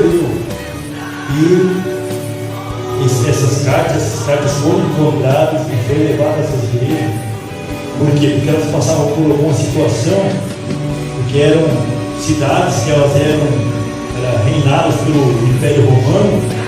eu e essas cartas foram encontradas e foram levadas às igrejas. Por quê? Porque elas passavam por alguma situação, porque eram cidades que elas eram reinadas pelo Império Romano.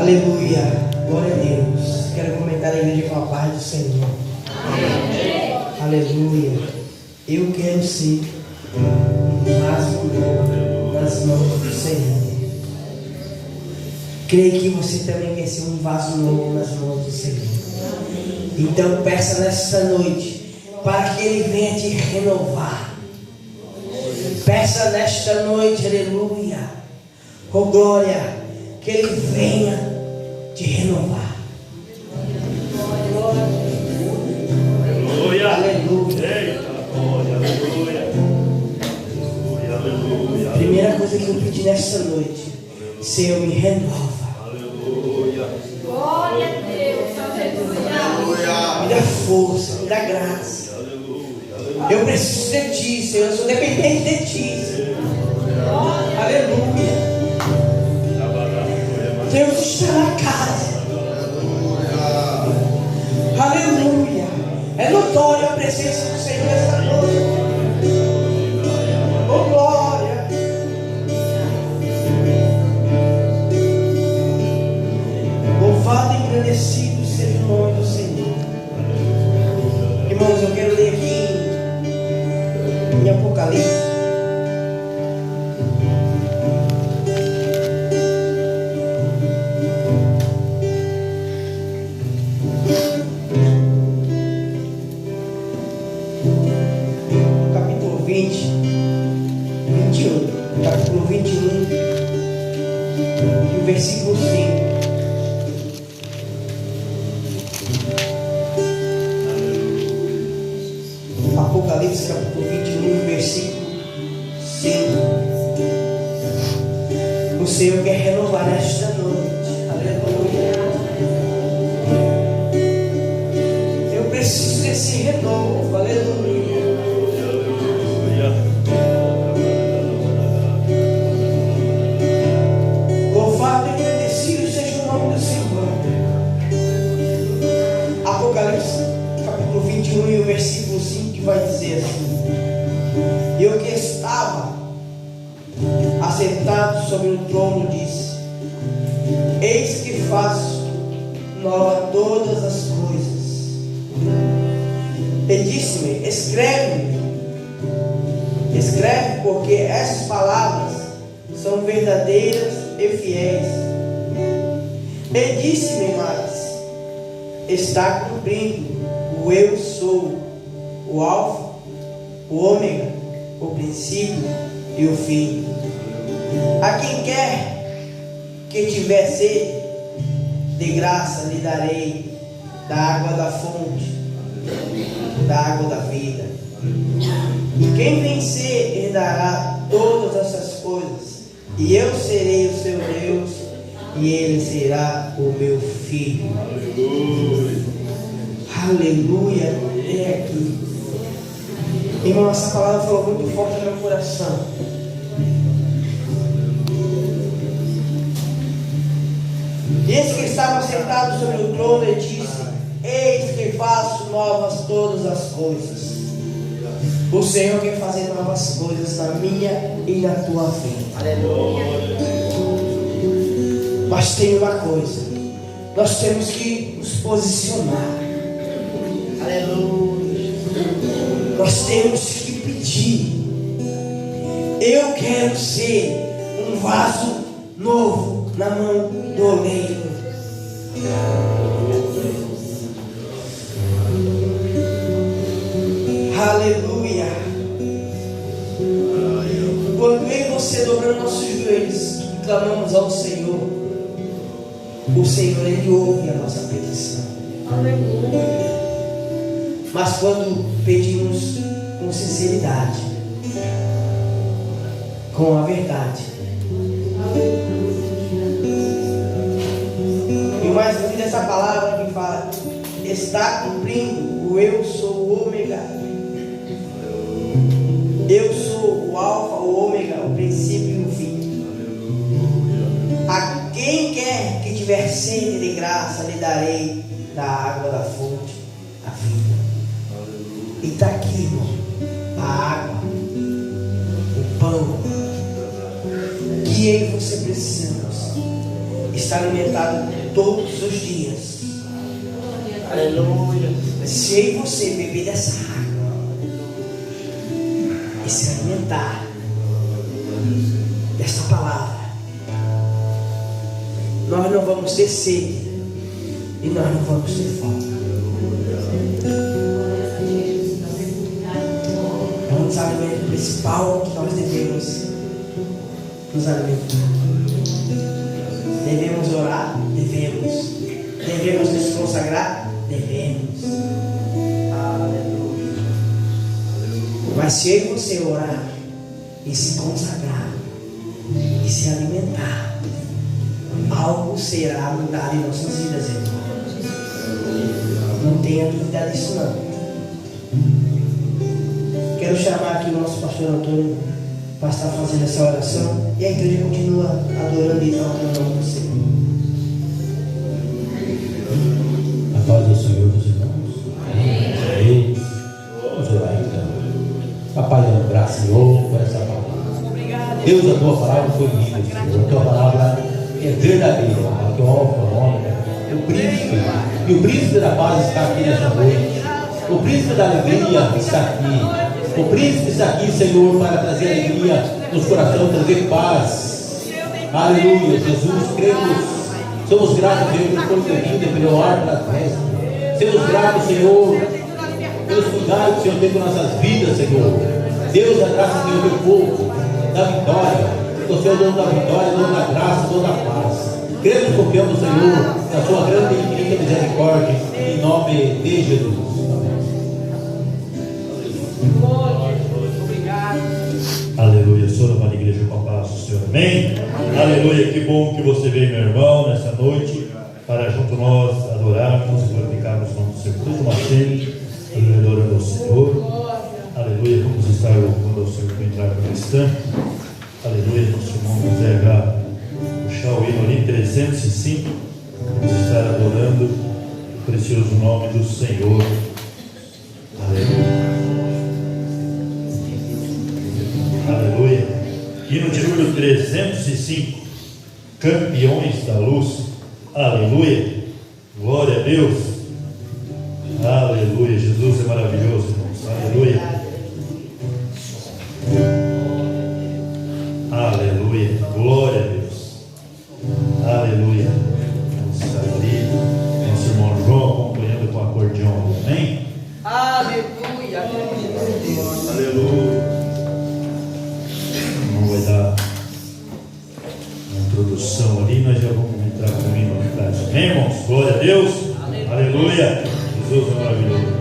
Aleluia, glória a Deus. Quero comentar a igreja com a paz do Senhor. Amém. Aleluia. Eu quero ser um vaso novo nas mãos do Senhor. Creio que você também quer ser um vaso novo nas mãos do Senhor. Então peça nesta noite para que Ele venha te renovar. Peça nesta noite, aleluia, com glória, que Ele venha te renovar. Aleluia. Aleluia. Eita, glória, aleluia. Aleluia. Primeira coisa que eu pedi nesta noite, Senhor, me renova. Aleluia. Glória a Deus, aleluia. Me dá força, me dá graça. Eu preciso de Ti, Senhor. Eu sou dependente de Ti, Senhor. Aleluia. Deus está na casa. presença do Senhor esta noite. Oh, glória. Louvado e engrandecido seja o nome do Senhor. Irmãos, eu quero ler aqui em Apocalipse. Capítulo 21 e o versículo 5. Apocalipse capítulo 21, versículo 5. O Senhor quer renovar esta noite. Aleluia. Eu preciso desse renovo. Aleluia. Louvado e agradecido seja o nome do Senhor. Apocalipse capítulo 21 e o versículo 5 que vai dizer assim: E eu que estava assentado sobre o trono disse: Eis que faço nova todas as coisas. E disse-me: Escreve, porque essas palavras são verdadeiras e fiéis. E disse-me mais: Está cumprindo o eu sou, o alfa, o ômega, o princípio e o fim. A quem quer que tiver sede, de graça lhe darei da água da fonte, da água da vida. E quem vencer herdará todas essas coisas, e eu serei o seu Deus, e ele será o meu filho. Aleluia. É aqui. Irmão, essa palavra falou muito forte no meu coração. Esse que estava sentado sobre o trono e disse: Eis que faço novas todas as coisas. O Senhor quer fazer novas coisas na minha e na tua vida. Aleluia. Mas tem uma coisa: nós temos que nos posicionar. Aleluia. Nós temos que pedir. Eu quero ser um vaso novo na mão do oleiro. Aleluia. Quando eu e você dobramos nossos joelhos e clamamos ao Senhor, o Senhor, Ele ouve a nossa petição. Aleluia. Mas quando pedimos com sinceridade, com a verdade, e mais bonita essa palavra que fala: está cumprindo o eu sou o ômega, eu sou o alfa, o ômega, o princípio e o fim. A quem quer que tiver sede de graça lhe darei da água da fonte, a vida. E está aqui, irmão, a água, o pão, que eu e você precisamos estar alimentados todos os dias. Aleluia. Se eu e você beber dessa água e se alimentar desta palavra, nós não vamos ter sede e nós não vamos ter fome. O alimento principal que nós devemos nos alimentar. Devemos orar? Devemos. Devemos nos consagrar? Devemos. Aleluia. Mas se eu e você orar e se consagrar e se alimentar, algo será mudado em nossas vidas, irmão. Não tenha dúvida disso não. Quero chamar aqui o nosso pastor Antônio para estar fazendo essa oração e a igreja continua adorando e exaltando o nome do Senhor. A paz do Senhor, dos irmãos. Amém. Deus, a tua palavra foi linda, Senhor. A tua palavra é verdadeira, a tua alfa, é o príncipe. E o príncipe da paz está aqui nessa noite. O príncipe da alegria está aqui. O príncipe está aqui, Senhor, para trazer alegria nos corações, trazer paz. Aleluia, Jesus, cremos. Somos gratos, Deus, por tua vida, pelo ar, pela festa. Somos gratos, Senhor, pelos cuidados que o Senhor tem com nossas vidas, Senhor. Deus, da graça, Senhor, teu povo, da vitória. O Senhor, dono da vitória, dono da graça, dono da paz. Cremos, confiamos, Senhor, na sua grande e infinita misericórdia, em nome de Jesus. Aleluia, sou da igreja com a paz do Senhor, amém? Aleluia, que bom que você veio, meu irmão, nessa noite, para junto nós adorarmos e glorificarmos o nome do Senhor. Todos uma ceia, adorando ao Senhor. Aleluia, vamos estar louvando ao Senhor para entrar para o instante. Aleluia, nosso irmão José já puxar o hino ali, 305. Vamos estar adorando o precioso nome do Senhor. Aleluia. Aleluia. Hino de número 305. Campeões da luz. Aleluia. Glória a Deus. Aleluia. Jesus é maravilhoso, irmãos. Aleluia. Aleluia. Glória a Deus. Aleluia. Vamos estar ali. Nosso irmão João acompanhando com o acordeão. Amém? Aleluia. Aleluia. Vai dar uma introdução ali, nós já vamos entrar comigo no caso. Amém, irmãos? Glória a Deus. Aleluia. Jesus é maravilhoso.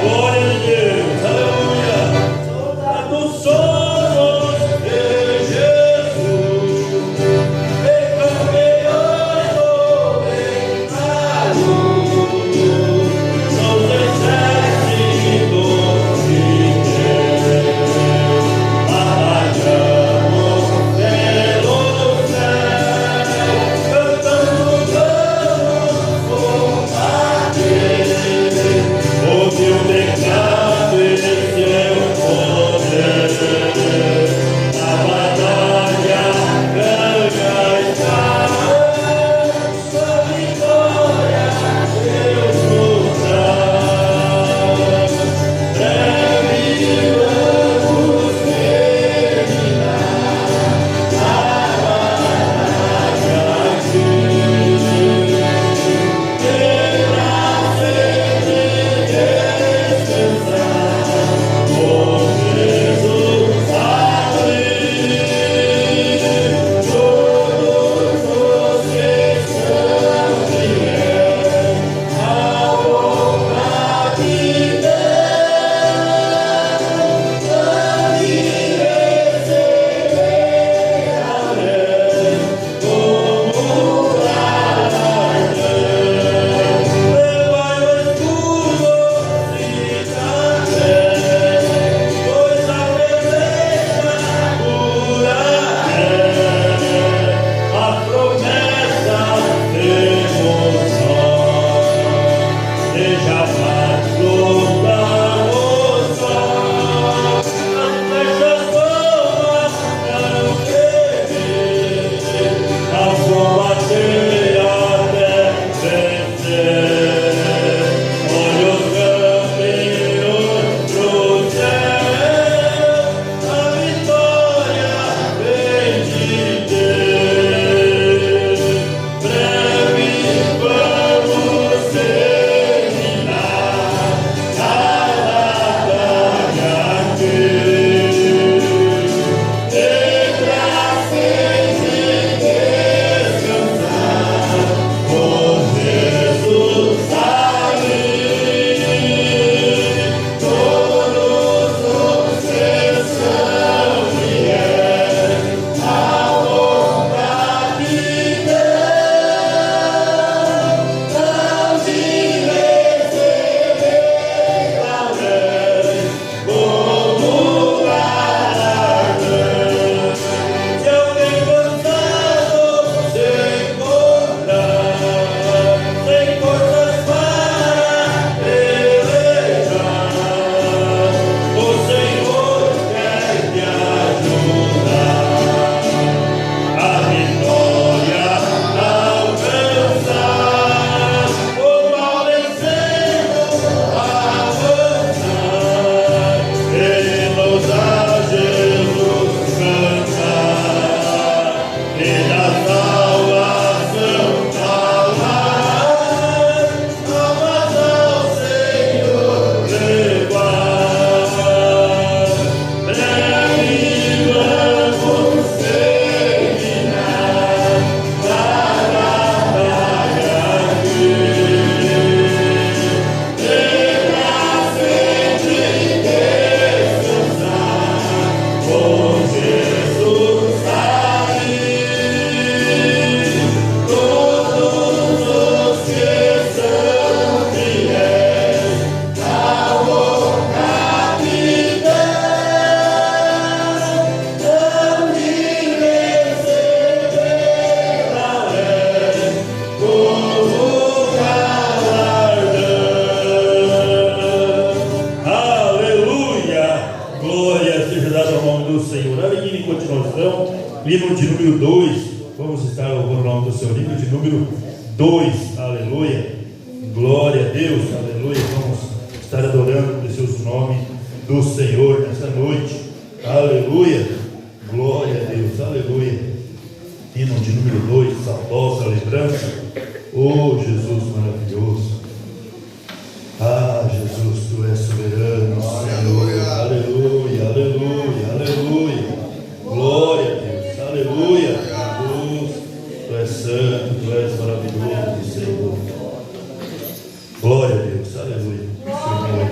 Glória a Deus, aleluia. Todos somos Senhor. Olha aqui em continuação, livro de número 2. Vamos estar louvando o nome do Senhor. Livro de número 2. Aleluia. Glória a Deus. Aleluia. Vamos estar adorando o precioso nome do Senhor nesta noite. Aleluia. Glória a Deus. Aleluia. Hino de número 2. Saudosa lembrança. Oh, Jesus maravilhoso. Ah, Jesus, tu és soberano, Senhor. Aleluia, aleluia, aleluia. Glória a Deus, aleluia. Jesus, tu és santo, tu és maravilhoso, Senhor. Glória a Deus, aleluia. Senhor,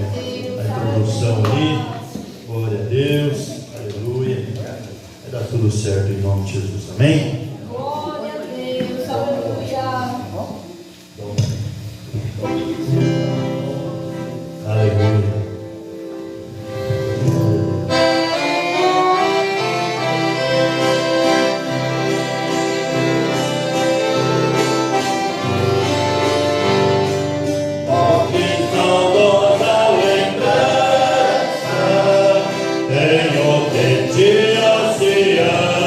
a introdução ali. Glória a Deus, aleluia. Vai dar tudo certo em nome de Jesus, amém? Glória a Deus, aleluia. Aleluia. Tenho de ti, Sião.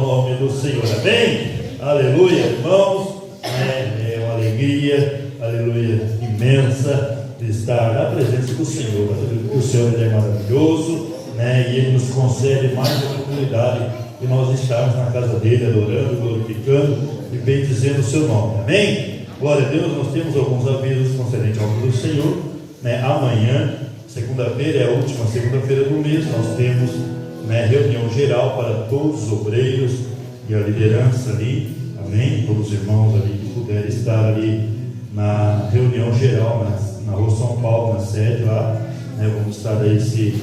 nome do Senhor. Amém? Aleluia, irmãos. É uma alegria, aleluia, imensa de estar na presença do Senhor. O Senhor é maravilhoso, né? E Ele nos concede mais a oportunidade de nós estarmos na casa dele, adorando, glorificando e bendizendo o seu nome. Amém? Glória a Deus. Nós temos alguns avisos concernentes ao nome do Senhor, né? Amanhã, segunda-feira, é a última segunda-feira do mês, nós temos, né, reunião geral para todos os obreiros e a liderança ali. Amém? Todos os irmãos ali que puderem estar ali na reunião geral na Rua São Paulo, na sede lá, né? Vamos estar aí se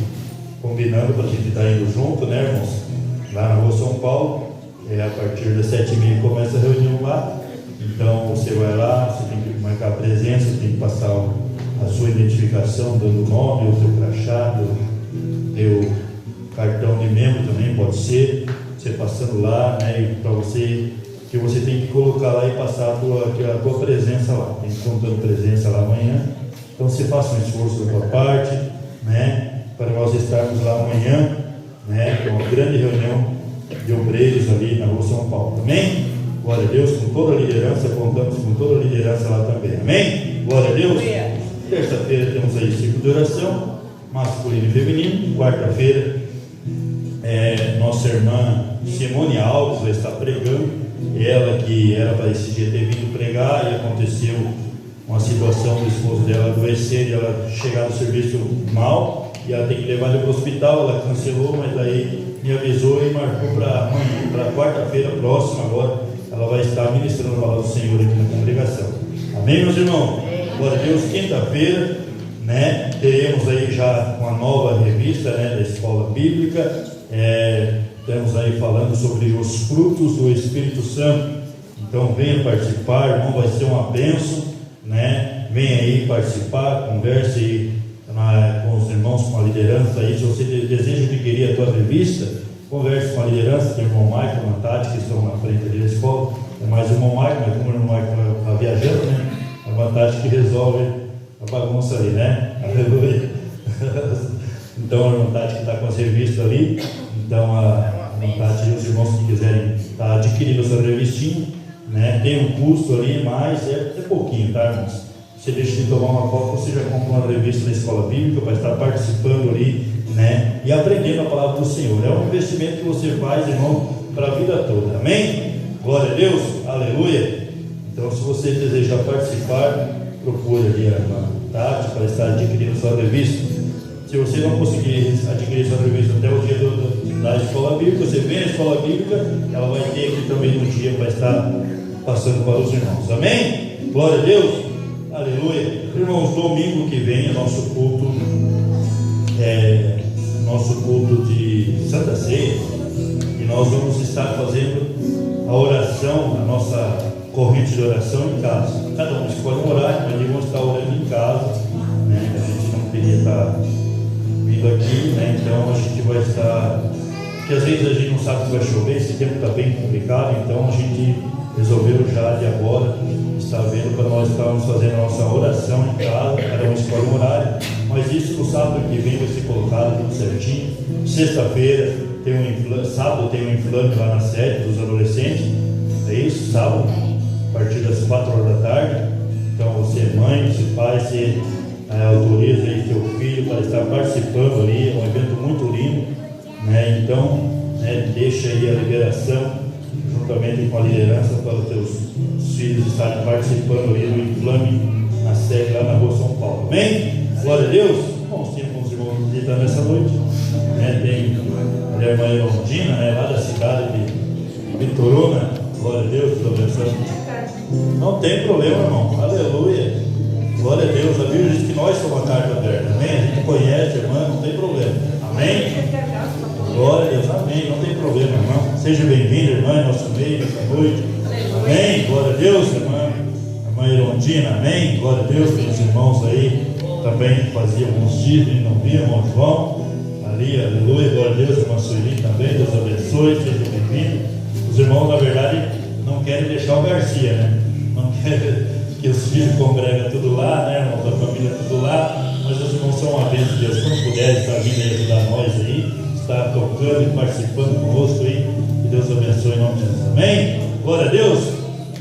combinando para a gente estar indo junto, né, irmãos? Lá na Rua São Paulo, a partir das 7h30 começa a reunião lá. Então você vai lá, você tem que marcar a presença, tem que passar a sua identificação, dando o nome, o seu crachá, o teu cartão de membro também pode ser, você passando lá, né? E para você, que você tem que colocar lá e passar a tua presença lá, tem que contando presença lá amanhã. Então você faça um esforço da tua parte, né? Para nós estarmos lá amanhã, né? Com uma grande reunião de obreiros ali na Rua São Paulo. Amém? Glória a Deus, com toda a liderança, contamos com toda a liderança lá também. Amém? Glória a Deus. Terça-feira temos aí ciclo de oração, masculino e feminino. Quarta-feira, nossa irmã Simone Alves vai estar pregando. Ela que era para esse dia ter vindo pregar e aconteceu uma situação do esposo dela adoecer e ela chegar no serviço mal e ela tem que levar ele para o hospital. Ela cancelou, mas aí me avisou e marcou para amanhã, para quarta-feira próxima agora. Ela vai estar ministrando a palavra do Senhor aqui na congregação. Amém, meus irmãos? Glória a Deus. Quinta-feira, né, teremos aí já uma nova revista, né, da Escola Bíblica. Estamos aí falando sobre os frutos do Espírito Santo. Então venha participar, irmão, vai ser uma bênção, né? Venha aí participar, converse aí com os irmãos, com a liderança aí. Se você deseja adquirir a tua revista, converse com a liderança, tem o irmão Michael, o irmão Tati, que estão na frente da escola. É mais o irmão Michael, mas como o irmão Michael está viajando, né? É o irmão Tati que resolve a bagunça ali, né? Aleluia. Então, o irmão Tati que está com a revista ali. Então, a irmã Tati e os irmãos que quiserem estar adquirindo essa revistinha, né? Tem um custo ali, mas é pouquinho, tá, irmãos? Você deixa de tomar uma foto, você já compra uma revista da Escola Bíblica para estar participando ali, né? E aprendendo a palavra do Senhor. É um investimento que você faz, irmão, para a vida toda. Amém? Glória a Deus. Aleluia. Então, se você desejar participar, procure ali a irmã Tati para estar adquirindo sua revista. Se você não conseguir adquirir sua revista até o dia da Escola Bíblica, você vem à Escola Bíblica, ela vai ter aqui também no dia para estar passando para os irmãos. Amém? Glória a Deus. Aleluia. Irmãos, domingo que vem é nosso culto de Santa Ceia, e nós vamos estar fazendo a oração, a nossa corrente de oração em casa. Cada um escolhe um horário, mas vamos estar orando em casa, né? A gente não queria estar vindo aqui, né? Então a gente vai estar, porque às vezes a gente não sabe se vai chover, esse tempo está bem complicado, então a gente resolveu já de agora estar vendo para nós estarmos fazendo a nossa oração em casa. Cada um escolhe um horário, mas isso no sábado que vem vai ser colocado tudo certinho. Sexta-feira tem sábado tem um inflame lá na sede dos adolescentes, é isso, sábado, a partir das 4 horas da tarde. Então você é mãe, você pai, você autoriza aí seu filho para estar participando ali, é um evento muito lindo, né? Então, né, deixa aí a liberação juntamente com a liderança para os teus filhos estarem participando ali do inflame na sede lá na Rua São Paulo. Amém? Glória a Deus. Bom, temos irmãos visitando nessa noite, né? Tem a irmã Erondina, né, lá da cidade de Vitoruna. Glória a Deus, estou abençoando. Não tem problema, irmão. Aleluia. Glória a Deus. A Bíblia diz que nós somos a carta aberta. Amém? A gente conhece, irmã, não tem problema. Amém? Glória a Deus. Amém. Não tem problema, irmão. Seja bem-vindo, irmã, em nosso meio, nessa noite. Amém? Glória a Deus, irmã. Irmã Erondina. Amém? Glória a Deus. Tem os irmãos aí também que faziam alguns dias e não viam, irmão João. Ali, aleluia. Glória a Deus. Irmã Sueli também. Deus abençoe. Seja bem-vindo. Os irmãos, na verdade, não querem deixar o Garcia, né? Não querem que os filhos congregam tudo lá, né, irmãos? A família tudo lá. Mas os irmãos são uma bênção de Deus. Se não puderem estar vindo aí ajudar nós aí, estar tocando e participando conosco aí, que Deus abençoe em nome de Jesus. Amém? Glória a Deus.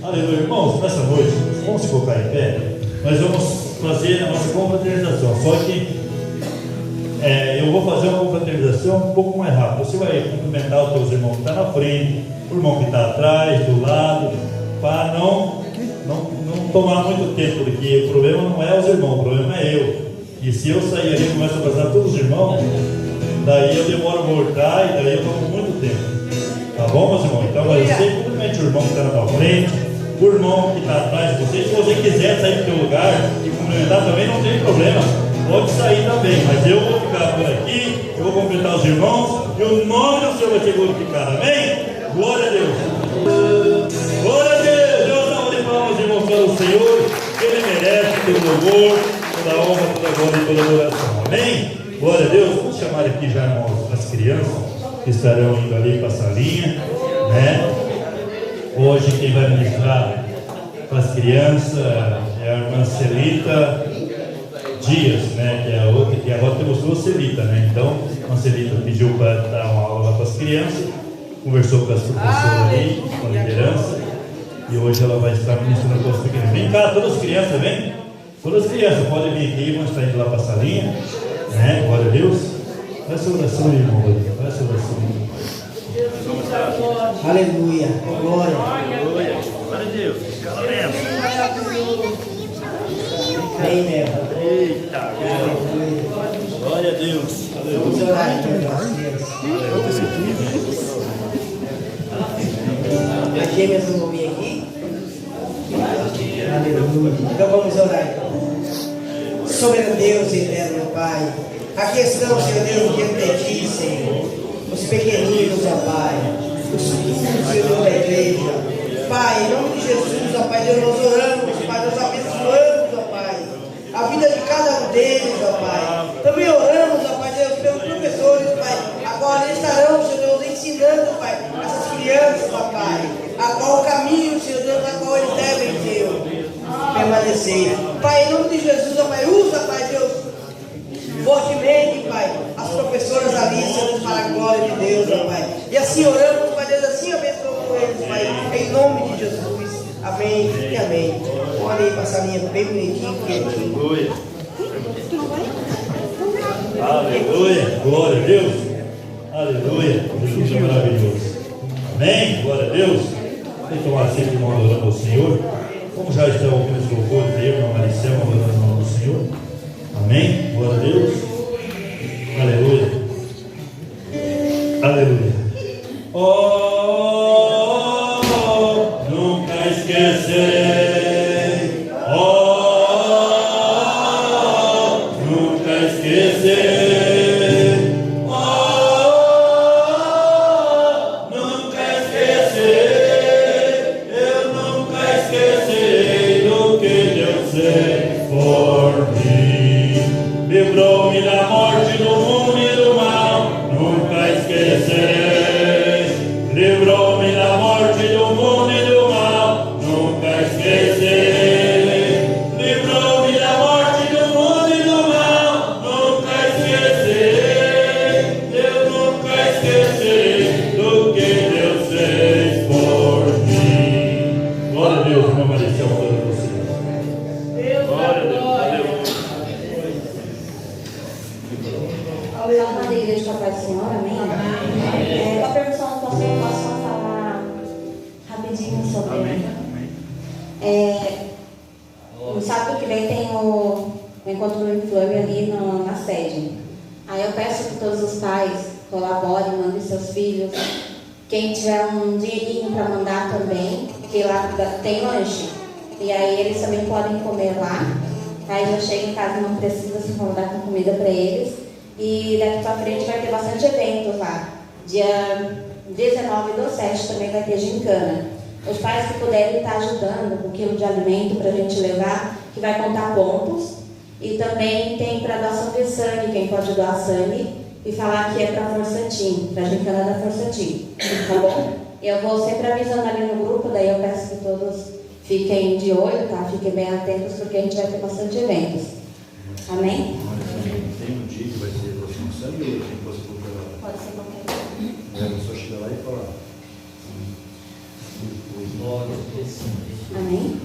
Aleluia. Irmãos, nessa noite, vamos se colocar em pé. Nós vamos fazer a nossa confraternização. Só que eu vou fazer uma confraternização um pouco mais rápido. Você vai cumprimentar os teus irmãos que estão na frente, o irmão que está atrás, do lado, para não tomar muito tempo, porque o problema não é os irmãos, o problema é eu. E se eu sair ali e começo a abraçar todos os irmãos, daí eu demoro a voltar e daí eu tomo muito tempo. Tá bom, meus irmãos? Então, você cumprimente o irmão que está na tua frente, o irmão que está atrás de você. Se você quiser sair do teu lugar e cumprimentar também, não tem problema. Pode sair também, mas eu vou ficar por aqui, eu vou cumprimentar os irmãos e o nome do Senhor vai ser glorificado. Amém? Glória a Deus. Glória a Deus. Deus dá uma de palmas, irmãos, para o Senhor, que Ele merece todo louvor, toda honra, toda glória e toda adoração. Amém? Glória a Deus. Vamos chamar aqui já, irmãos, as crianças que estarão indo ali para a salinha, né? Hoje quem vai ministrar para as crianças é a irmã Celita Dias, né? Que é a outra, que agora temos duas Celita, né? Então, a Celita pediu para dar uma aula lá para as crianças, conversou com as professoras ali, com a liderança, e hoje ela vai estar ministrando para os pequenos. Vem cá, todas as crianças, vem? Todas as crianças podem vir aqui, vão estar indo lá para a salinha, né? Glória a Deus. Faz essa oração, irmão, faz essa oração. Aleluia. Glória. Aleluia. Glória a Deus. Amém, mesmo. Eita. Glória a Deus. Vamos orar então, as gêmeas não vão vir aqui? Aleluia. Então vamos orar. Soberano Deus e eterno Pai, aqui estamos, Senhor Deus, diante de Ti, Senhor. Os pequeninos, ó Pai, os filhos, Senhor, da igreja. Pai, em nome de Jesus, ó Pai Deus, nós oramos, Pai, nós abençoamos, ó Pai, a vida de cada um deles, ó Pai. Também oramos, ó Pai Deus, pelos professores, Pai. Agora eles estarão, Senhor Deus, ensinando, Pai, essas crianças, ó Pai, a qual caminho, Senhor Deus, a qual eles devem, Senhor, permanecer. Pai, em nome de Jesus, ó Pai, usa, Pai Deus, fortemente, Pai, as professoras ali, Senhor Deus, para a glória de Deus, ó Pai. E assim oramos, Pai Deus, assim abençoamos eles, Pai, em nome de Jesus. Amém e amém. Podem passar a linha bem bonitinho, quietinho. Aleluia. Aleluia. Glória a Deus. Aleluia. Jesus é maravilhoso. Amém. Glória a Deus. Tem que tomar sempre uma adorando ao Senhor. Como já estão ouvindo os louvores de irmã Maricel, adorando o nome do Senhor. Amém. Glória a Deus. Aleluia. Aleluia. Nunca esquecerei. Nunca esquecerei. Nunca esquecerei. Eu nunca esquecerei do que Deus fez por mim. Livrou-me da morte, do mundo e do mal. Nunca esquecerei. Livrou-me da morte, do mundo e do mal. Nunca esquecerei. Livrou-me da morte, do mundo e do mal. Nunca esquecerei. Eu nunca esquecerei do que Deus fez por mim. Glória a Deus, irmão Maricel, glória a você. Glória a Deus. Salve da igreja com a paz do Senhor, amém? Com a permissão do pastor, eu posso falar rapidinho sobre. No sábado que vem tem o encontro do Inflame ali na sede. Aí eu peço que todos os pais colaborem, mandem seus filhos. Quem tiver um dinheirinho para mandar também, porque lá tem lanche. E aí eles também podem comer lá. Aí já chega em casa, não precisa se incomodar com comida para eles. E daqui para frente vai ter bastante eventos lá. Dia 19/7 também vai ter gincana. Os pais que puderem estar ajudando com 1 quilo de alimento para a gente levar, que vai contar pontos. E também tem para doação de sangue, quem pode doar sangue e falar que é para a Força Team, para a gincana da Força Team. Tá bom? Eu vou sempre avisando ali no grupo, daí eu peço que todos fiquem de olho, tá? Fiquem bem atentos, porque a gente vai ter bastante eventos. Amém? Tem um dia que vai ser doação de sangue ou tem que você procurar? Pode ser qualquer coisa. A pessoa chega lá e fala, Amém?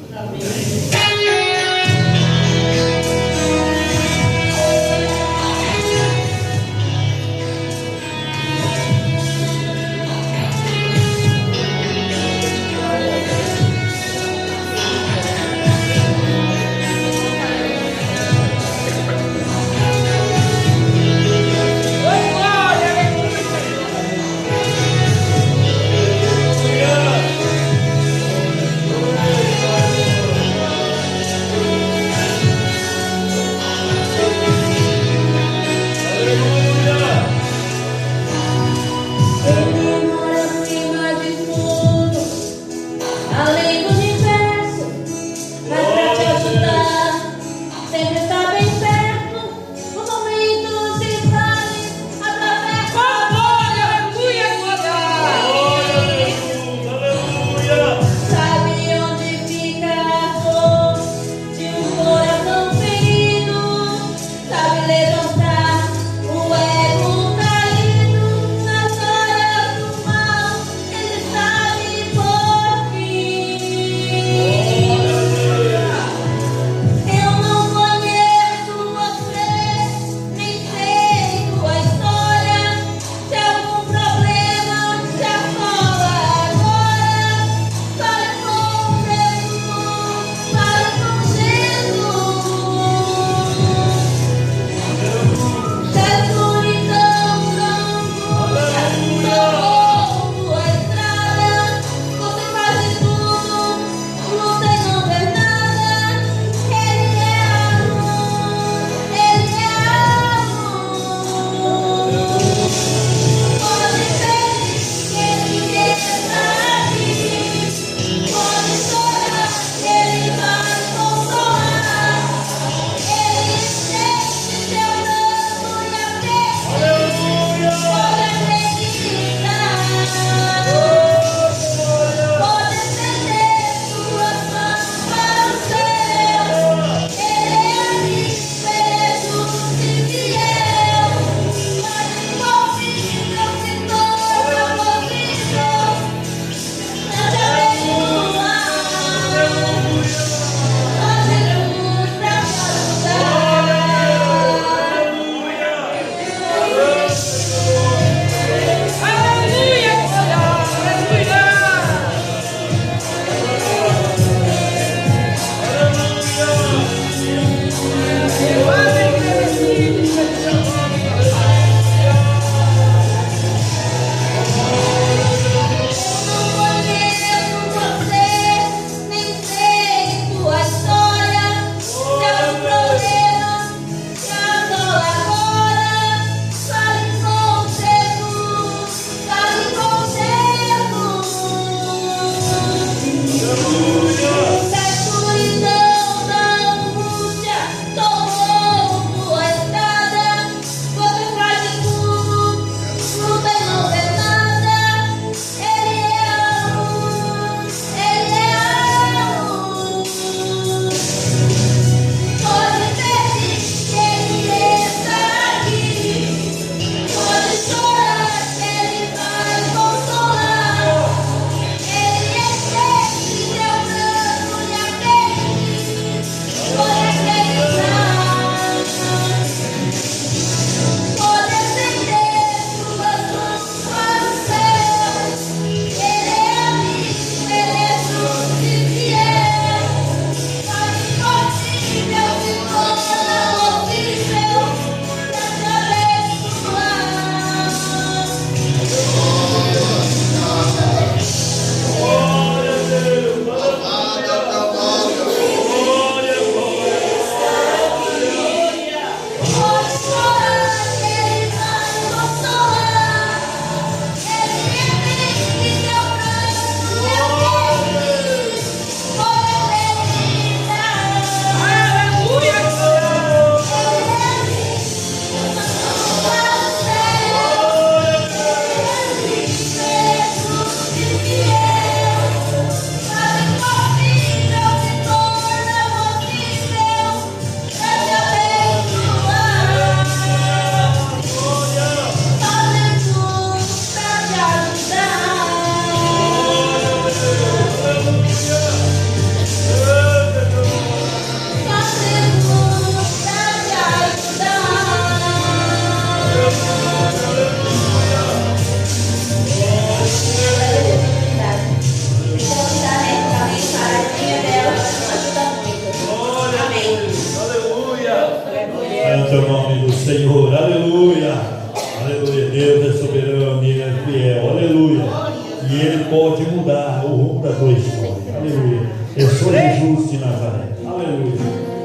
pode mudar o rumo da tua história. Aleluia. Eu sou Jesus de Nazaré. Aleluia.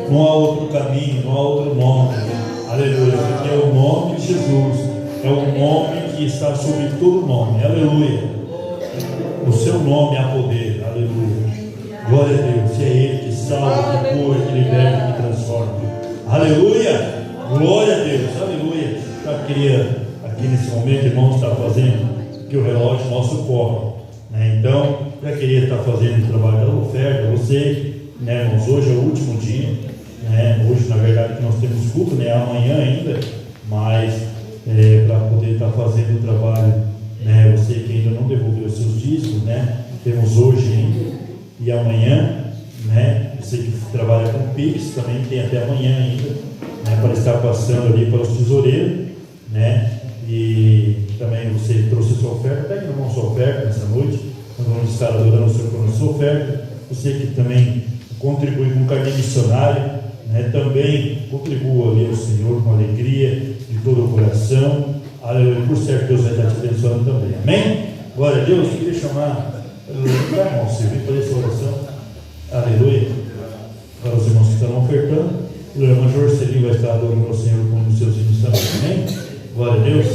Não há outro caminho, não há outro nome. Aleluia. Porque é o nome de Jesus. É o nome que está sobre todo nome. Aleluia. O seu nome há poder. Aleluia. Glória a Deus. É Ele que salva, que cura, que liberta, que transforma. Aleluia. Glória a Deus. Aleluia. Já queria aqui nesse momento, irmãos, estar fazendo que o relógio nosso corre. Né? Então, já queria estar fazendo o trabalho da oferta. Você, né, irmãos, hoje é o último dia. Né? Hoje, na verdade, nós temos culto, né? Amanhã ainda, mas para poder estar fazendo o trabalho, né? Você que ainda não devolveu os seus dízimos, né? Temos hoje ainda e amanhã, né? Você que trabalha com Pix também tem até amanhã ainda, né? Para estar passando ali para os tesoureiros, né? E também você trouxe a sua oferta, pegue na mão a sua oferta nessa noite. Nós vamos estar adorando o Senhor com a sua oferta. Você que também contribui com o carnê missionário, né? Também contribua ali ao Senhor com alegria de todo o coração. Aleluia. Por certo, Deus vai estar te abençoando também. Amém? Glória a Deus. Eu queria chamar o irmão Silvio para essa oração. Aleluia. Para os irmãos que estão ofertando, o irmão Jorceli vai estar adorando ao Senhor com os seus hinos também. Amém? Glória a Deus.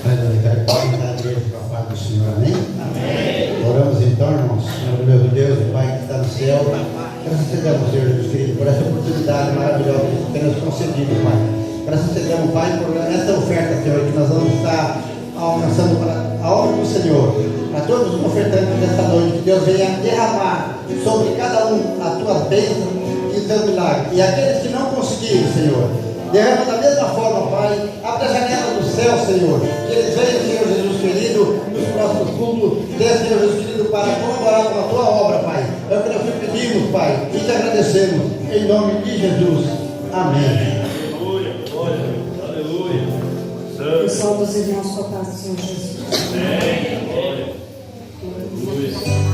Eu quero convidar a Deus para a paz do Senhor, amém? Amém. Oramos então, irmãos. Senhor, meu Deus, Pai que está no céu, graças a Deus, Senhor Jesus querido, por essa oportunidade maravilhosa que tem nos concedido, Pai. Graças a Deus, Pai, por essa oferta, Senhor, que nós vamos estar alcançando para a obra do Senhor, para todos os ofertantes dessa noite, que Deus venha derramar sobre cada um a tua bênção e teu milagre. E aqueles que não conseguiram, Senhor, derrama da mesma forma, Pai, abre a janela do céu, Senhor, que eles venham, Senhor Jesus querido, nos próximos cultos, Senhor Jesus querido, para colaborar com a tua obra, Pai. É o que nós te pedimos, Pai, e te agradecemos, em nome de Jesus. Amém. Aleluia, glória, aleluia. Pessoal dos irmãos com a paz do Senhor Jesus. Amém, glória. Aleluia.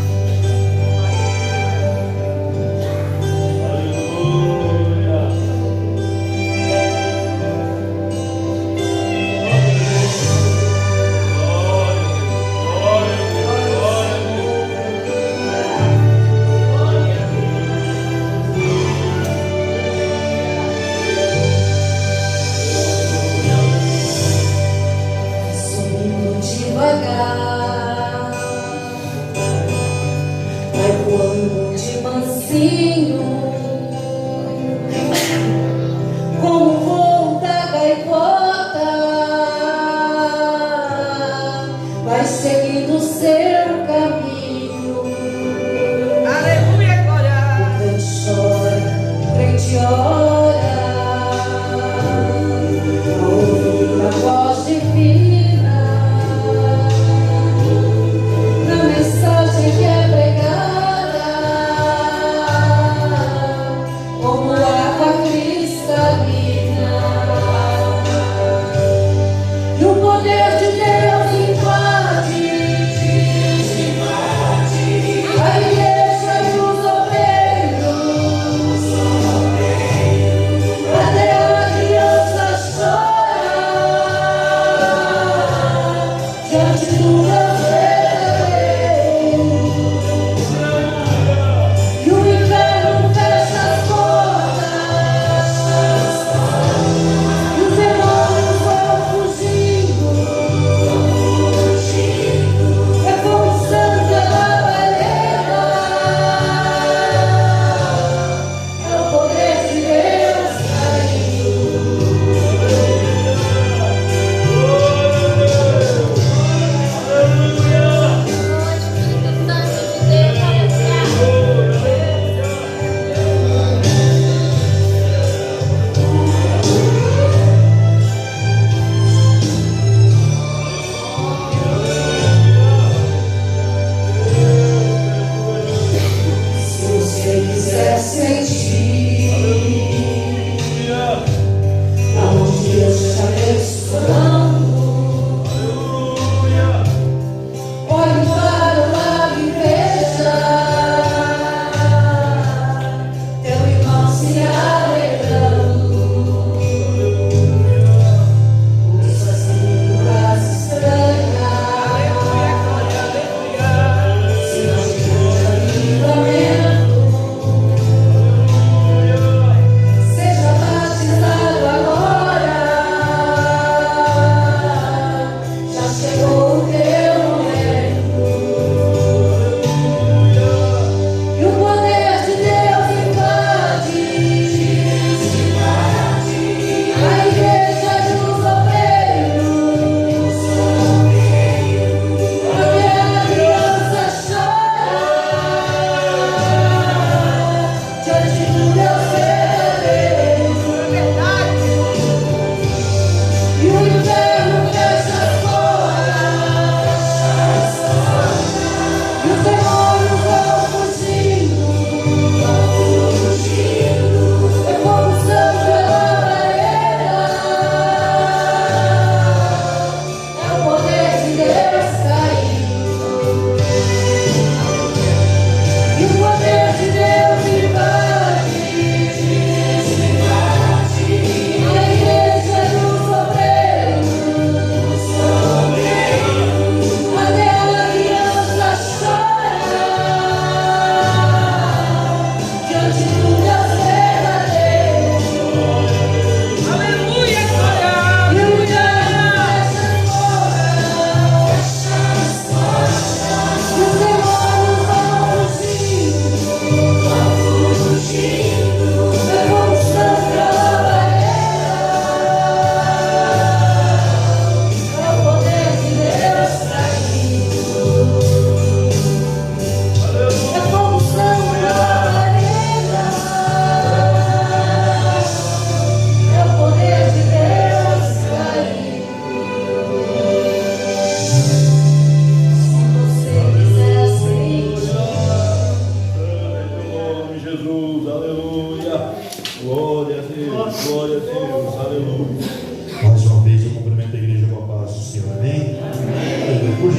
O poder de Deus invade.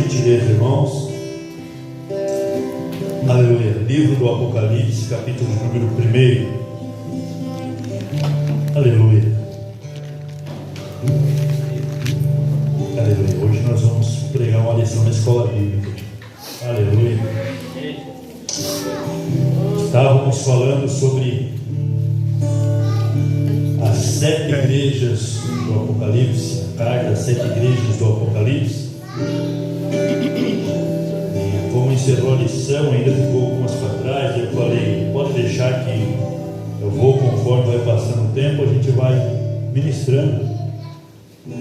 gentileza, irmãos. Aleluia. Livro do Apocalipse, capítulo número 1. Aleluia. Aleluia. Hoje nós vamos pregar uma lição na escola bíblica. Aleluia. Estávamos falando sobre as 7 igrejas do Apocalipse, a carta das 7 igrejas do Apocalipse. E como encerrou a lição, ainda ficou algumas para trás, eu falei, pode deixar que eu vou, conforme vai passando o tempo, a gente vai ministrando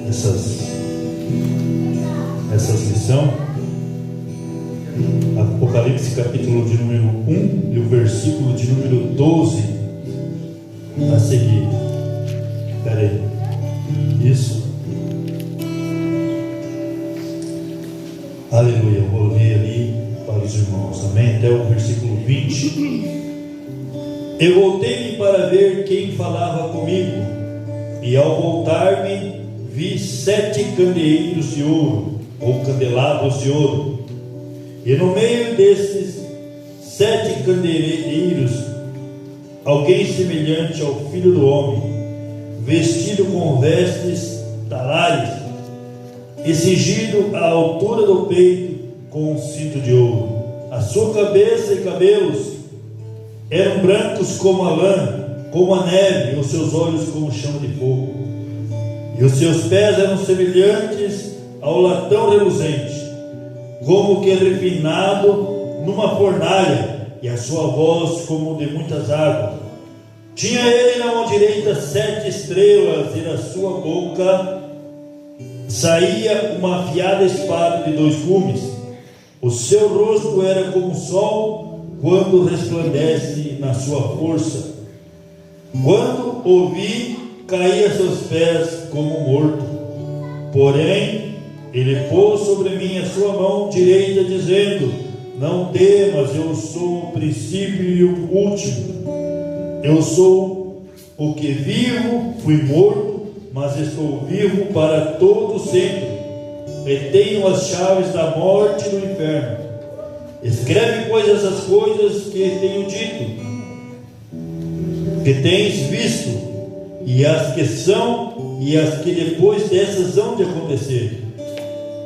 essas lições. Apocalipse capítulo de número 1 e o versículo de número 12 a seguir. Espera aí. Isso. Aleluia. Eu vou ler ali para os irmãos. Amém? Até o versículo 20. Eu voltei-me para ver quem falava comigo, e ao voltar-me vi 7 candeeiros de ouro, ou candelabros de ouro, e no meio desses 7 candeeiros alguém semelhante ao Filho do Homem, vestido com vestes talares e cingido à altura do peito com um cinto de ouro. A sua cabeça e cabelos eram brancos como a lã, como a neve, e os seus olhos como chama de fogo, e os seus pés eram semelhantes ao latão reluzente, como que refinado numa fornalha, e a sua voz como de muitas águas. Tinha ele na mão direita 7 estrelas, e da sua boca saía uma afiada espada de 2 gumes. O seu rosto era como o sol quando resplandece na sua força. Quando o vi, caí a seus pés como morto. Porém, ele pôs sobre mim a sua mão direita, dizendo: não temas, eu sou o princípio e o último. Eu sou o que vivo, fui morto, mas estou vivo para todo sempre, e tenho as chaves da morte e do inferno. Escreve, pois, essas coisas que tenho dito, que tens visto, e as que são, e as que depois dessas hão de acontecer.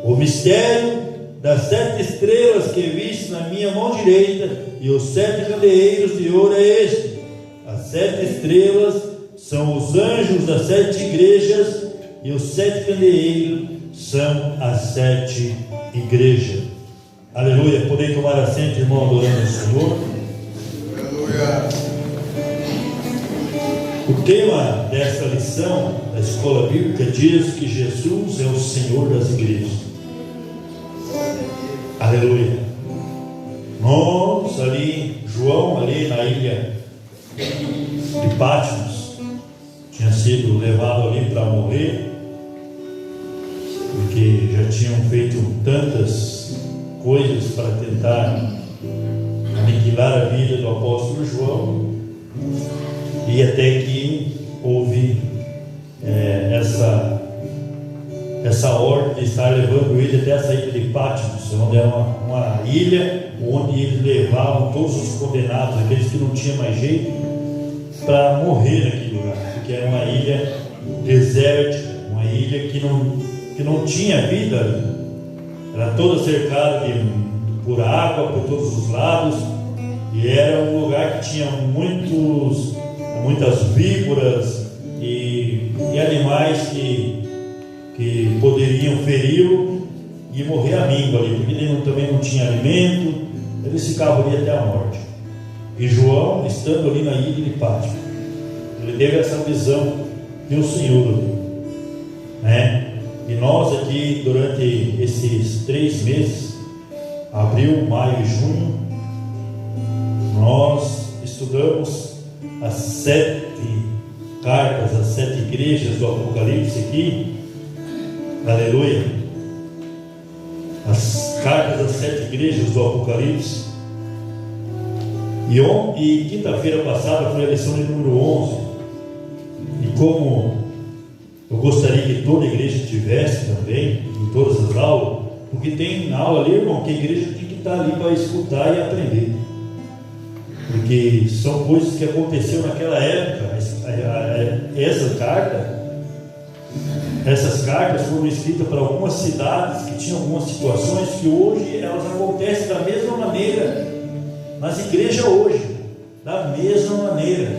O mistério das 7 estrelas que viste na minha mão direita e os 7 candeeiros de ouro é este. As 7 estrelas são os anjos das 7 igrejas, e os 7 candeeiros são as 7 igrejas. Aleluia. Podem tomar assento, irmão, adorando ao Senhor. Aleluia. O tema dessa lição da escola bíblica diz que Jesus é o Senhor das igrejas. Aleluia. Nós ali, João ali na ilha de Patmos, tinha sido levado ali para morrer, porque já tinham feito tantas coisas para tentar aniquilar a vida do apóstolo João, e até que houve essa ordem de estar levando ele até a saída de Patmos, onde era uma ilha onde eles levavam todos os condenados, aqueles que não tinham mais jeito, para morrer naquele lugar, porque era uma ilha desértica, uma ilha que não tinha vida, era toda cercada por água por todos os lados, e era um lugar que tinha muitas víboras e animais que poderiam feri-lo e morrer à míngua ali, porque ele também não tinha alimento, eles ficavam ali até a morte. E João, estando ali na ilha de Patmos, ele teve essa visão do Senhor, né? E nós aqui, durante esses 3 meses, abril, maio e junho, nós estudamos as 7 cartas, as 7 igrejas do Apocalipse aqui. Aleluia. As cartas das 7 igrejas do Apocalipse. E quinta-feira passada foi a lição de número 11. E como eu gostaria que toda a igreja tivesse também, em todas as aulas, Porque tem aula ali, irmão, que a igreja tem que estar ali para escutar e aprender. Porque são coisas que aconteceram naquela época. Essas cartas foram escritas para algumas cidades que tinham algumas situações que hoje elas acontecem da mesma maneira nas igrejas hoje, da mesma maneira.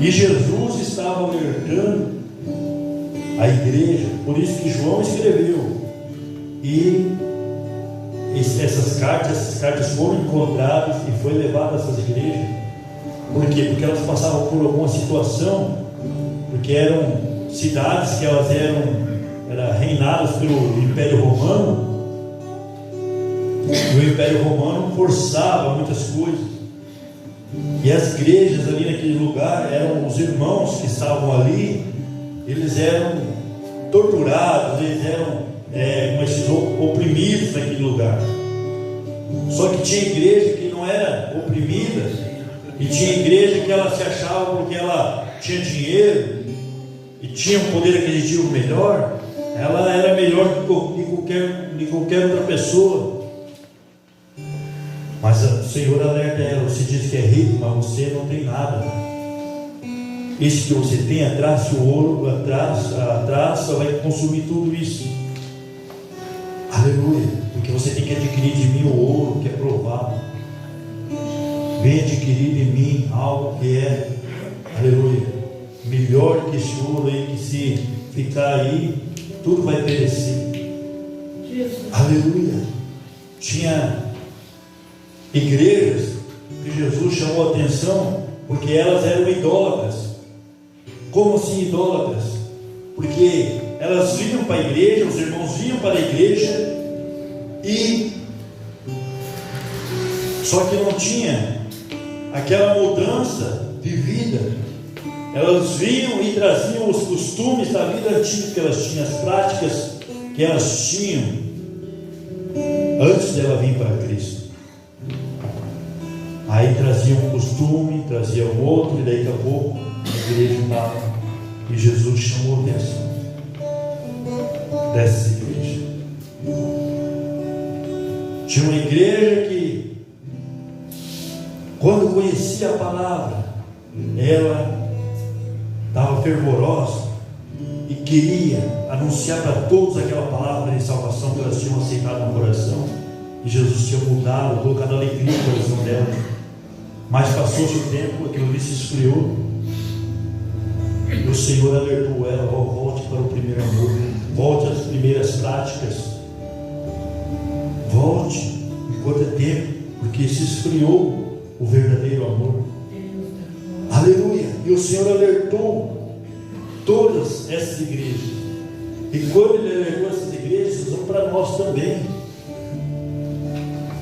E Jesus estava alertando a igreja, por isso que João escreveu. E essas cartas foram encontradas e foi levadas a essas igrejas. Por quê? Porque elas passavam por alguma situação, porque eram cidades que elas eram reinadas pelo Império Romano, e o Império Romano forçava muitas coisas, e as igrejas ali naquele lugar, eram os irmãos que estavam ali, eles eram torturados, eles eram oprimidos naquele lugar. Só que tinha igreja que não era oprimida, e tinha igreja que ela se achava porque ela tinha dinheiro e tinha um poder aquisitivo melhor, ela era melhor que qualquer outra pessoa. Mas o Senhor alerta ela: você diz que é rico, mas você não tem nada. Isso que você tem atrás, o ouro atrás só vai consumir tudo isso. Aleluia. Porque você tem que adquirir de mim o ouro que é provado. Vem adquirir de mim algo que é, aleluia, melhor que esse ouro aí, que se ficar aí, tudo vai perecer. Aleluia. Tinha igrejas que Jesus chamou a atenção porque elas eram idólatras. Como assim idólatras? Porque elas vinham para a igreja, os irmãos vinham para a igreja, e só que não tinha aquela mudança de vida. Elas vinham e traziam os costumes da vida antiga que elas tinham, as práticas que elas tinham antes dela vir para Cristo. Aí traziam um costume, traziam outro, e daí a pouco a igreja estava. E Jesus chamou a atenção dessa igreja. Tinha uma igreja que, quando conhecia a palavra, ela estava fervorosa e queria anunciar para todos aquela palavra de salvação que elas tinham aceitado no coração. E Jesus tinha mudado, colocado alegria no coração delas. Mas passou-se o tempo, aquilo ali se esfriou. E o Senhor alertou ela: volte para o primeiro amor, volte às primeiras práticas, volte enquanto é tempo, porque se esfriou o verdadeiro amor. Aleluia. E o Senhor alertou todas essas igrejas, e quando Ele alertou essas igrejas, são para nós também.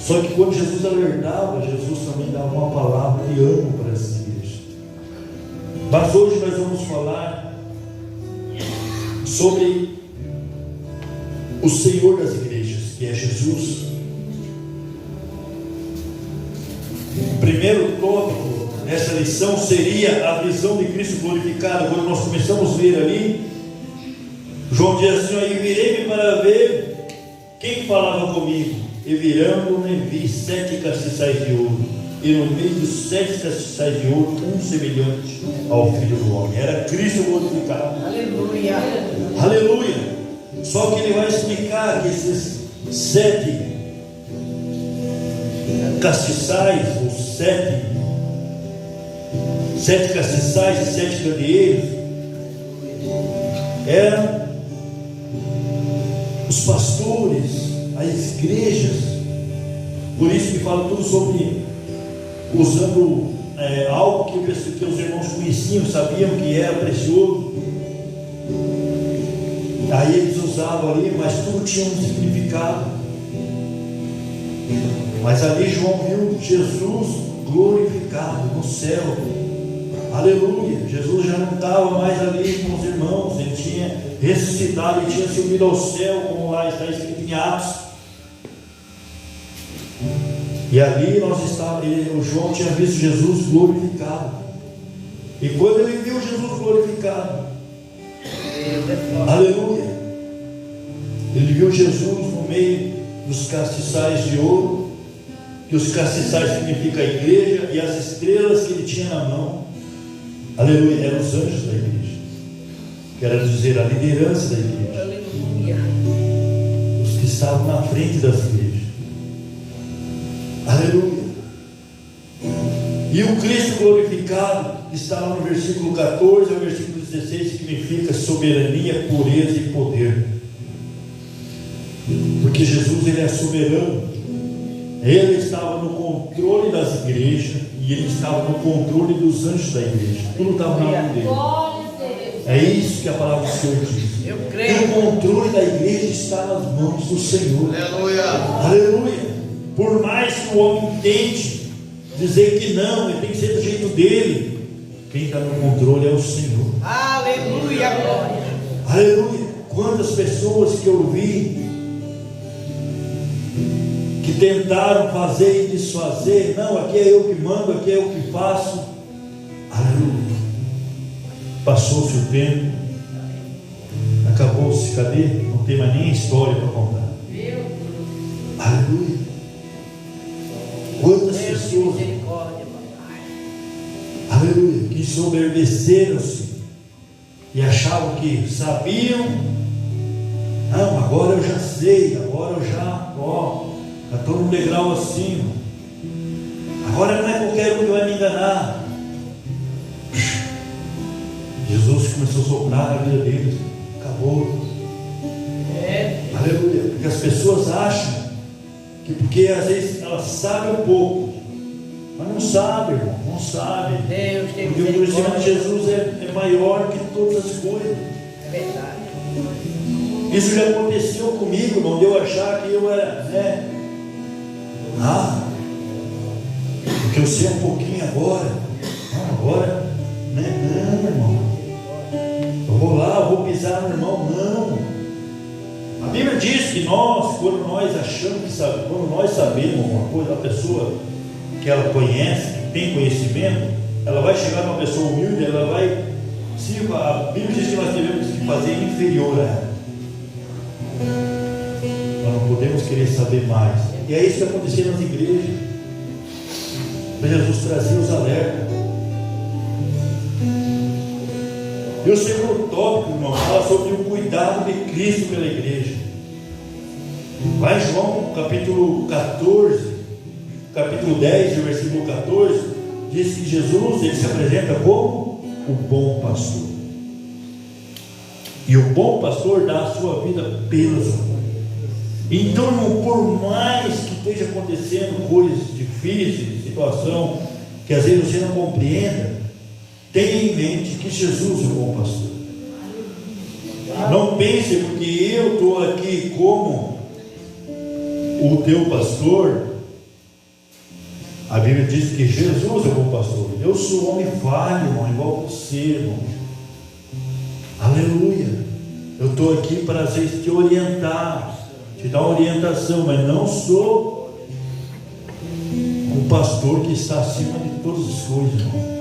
Só que quando Jesus alertava, Jesus também dava uma palavra de ânimo para essas igrejas. Mas hoje nós vamos falar sobre o Senhor das igrejas, que é Jesus. O primeiro tópico nessa lição seria a visão de Cristo glorificado. Quando nós começamos a ver ali, João diz assim: aí virei-me para ver quem falava comigo. E virando-me, vi 7 castiçais de ouro, e no meio dos 7 castiçais de ouro, um semelhante ao Filho do Homem. Era Cristo glorificado. Aleluia. Aleluia. Só que ele vai explicar que esses 7 castiçais, os 7 castiçais e 7 candeeiros, eram os pastores, as igrejas. Por isso que fala tudo sobre usando algo que os irmãos conheciam, sabiam que era precioso. Aí eles usavam ali, mas tudo tinha um significado. Mas ali João viu Jesus glorificado no céu. Aleluia. Jesus já não estava mais ali com os irmãos, ele tinha ressuscitado, ele tinha subido ao céu, como lá está escrito em Atos. E ali o João tinha visto Jesus glorificado. E quando ele viu Jesus glorificado, aleluia, Ele viu Jesus no meio dos castiçais de ouro, que os castiçais significa a igreja, e as estrelas que ele tinha na mão, aleluia, eram os anjos da igreja. Quero dizer, a liderança da igreja. Aleluia. Os que estavam na frente das igrejas. Aleluia. E o Cristo glorificado está lá no versículo 14 ao versículo 16, significa soberania, pureza e poder. Porque Jesus, ele é soberano. Ele estava no controle das igrejas e ele estava no controle dos anjos da igreja. Tudo estava na mão dele. É isso que a palavra do Senhor diz. Eu E creio. o controle da igreja está nas mãos do Senhor. Aleluia. Aleluia. Por mais que o homem tente dizer que não, ele tem que ser do jeito dele, quem está no controle é o Senhor. Aleluia, glória. Aleluia. Quantas pessoas que eu vi que tentaram fazer e desfazer, não, aqui é eu que mando, aqui é eu que faço. Aleluia. Passou-se o tempo, acabou-se, cadê? Não tem mais nem história para contar. Aleluia. Quantas pessoas, aleluia, que soberbeceram-se e achavam que sabiam. Não, agora eu já sei, agora eu já estou num degrau acima. Agora não é qualquer um que vai me enganar. Jesus começou a soprar na vida deles. Acabou. Aleluia. Porque as pessoas acham que porque às vezes elas sabem um pouco, mas não sabem, irmão, não sabem. Deus tem Porque o conhecimento de Jesus é maior que todas as coisas. É verdade. Isso já aconteceu comigo, irmão, de eu achar que eu era, porque eu sei um pouquinho agora. Não, agora, não, irmão. Eu vou lá, eu vou pisar no irmão, não. A Bíblia diz que quando nós achamos que sabemos, quando nós sabemos uma coisa, a pessoa que ela conhece, que tem conhecimento, ela vai chegar numa pessoa humilde, ela vai, a Bíblia diz que nós devemos se fazer inferior a ela. Nós não podemos querer saber mais. E é isso que acontecia nas igrejas. Jesus trazia os alertas. E o segundo tópico, irmão, fala sobre o cuidado de Cristo pela igreja. Vai em João capítulo 14, capítulo 10, versículo 14, diz que Jesus, ele se apresenta como o bom pastor. E o bom pastor dá a sua vida pelas ovelhas. Então, irmão, por mais que esteja acontecendo coisas difíceis, situação que às vezes você não compreenda, tenha em mente que Jesus é o bom pastor. Não pense porque eu estou aqui como o teu pastor. A Bíblia diz que Jesus é o bom pastor. Eu sou homem falho, irmão, igual você, irmão. Aleluia. Eu estou aqui para às vezes te orientar, te dar uma orientação, mas não sou um pastor que está acima de todas as coisas, irmão.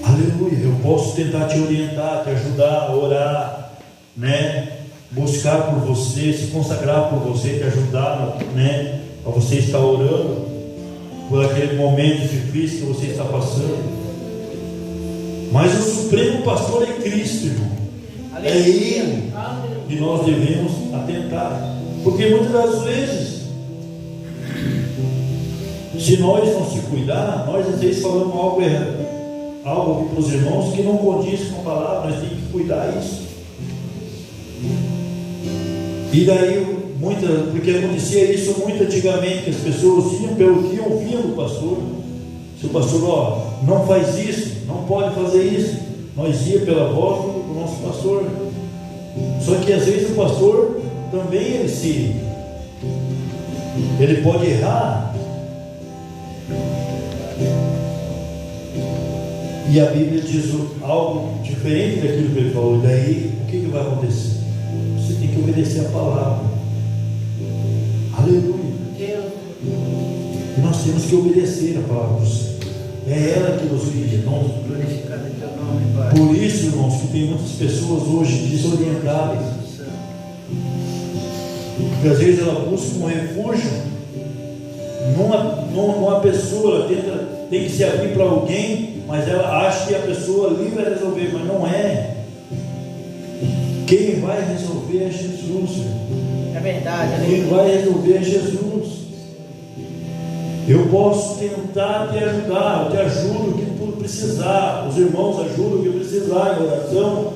Aleluia. Eu posso tentar te orientar, te ajudar, orar, buscar por você, se consagrar por você, te ajudar, para você estar orando por aquele momento difícil que você está passando. Mas o supremo pastor é Cristo, irmão. É Ele que nós devemos atentar. Porque muitas das vezes, se nós não se cuidar, nós às vezes falamos algo errado, algo para os irmãos que não condiz com a palavra. Nós temos que cuidar disso. E daí, porque acontecia isso muito antigamente, que as pessoas iam pelo que ouviam do pastor. Se o pastor, não faz isso, não pode fazer isso, nós ia pela voz do nosso pastor. Só que às vezes o pastor também ele pode errar. E a Bíblia diz algo diferente daquilo que ele falou. E daí, o que vai acontecer? Você tem que obedecer a palavra. Aleluia. E nós temos que obedecer a palavra do Senhor. É ela que nos guia. Por isso, irmãos, que tem muitas pessoas hoje desorientadas. Porque às vezes ela busca um refúgio numa pessoa, ela tem que se abrir para alguém, mas ela acha que a pessoa ali vai resolver, mas não é. Quem vai resolver é Jesus. É verdade. Quem vai resolver é Jesus. Eu posso tentar te ajudar, eu te ajudo o que tu precisar, os irmãos ajudam o que precisar em oração,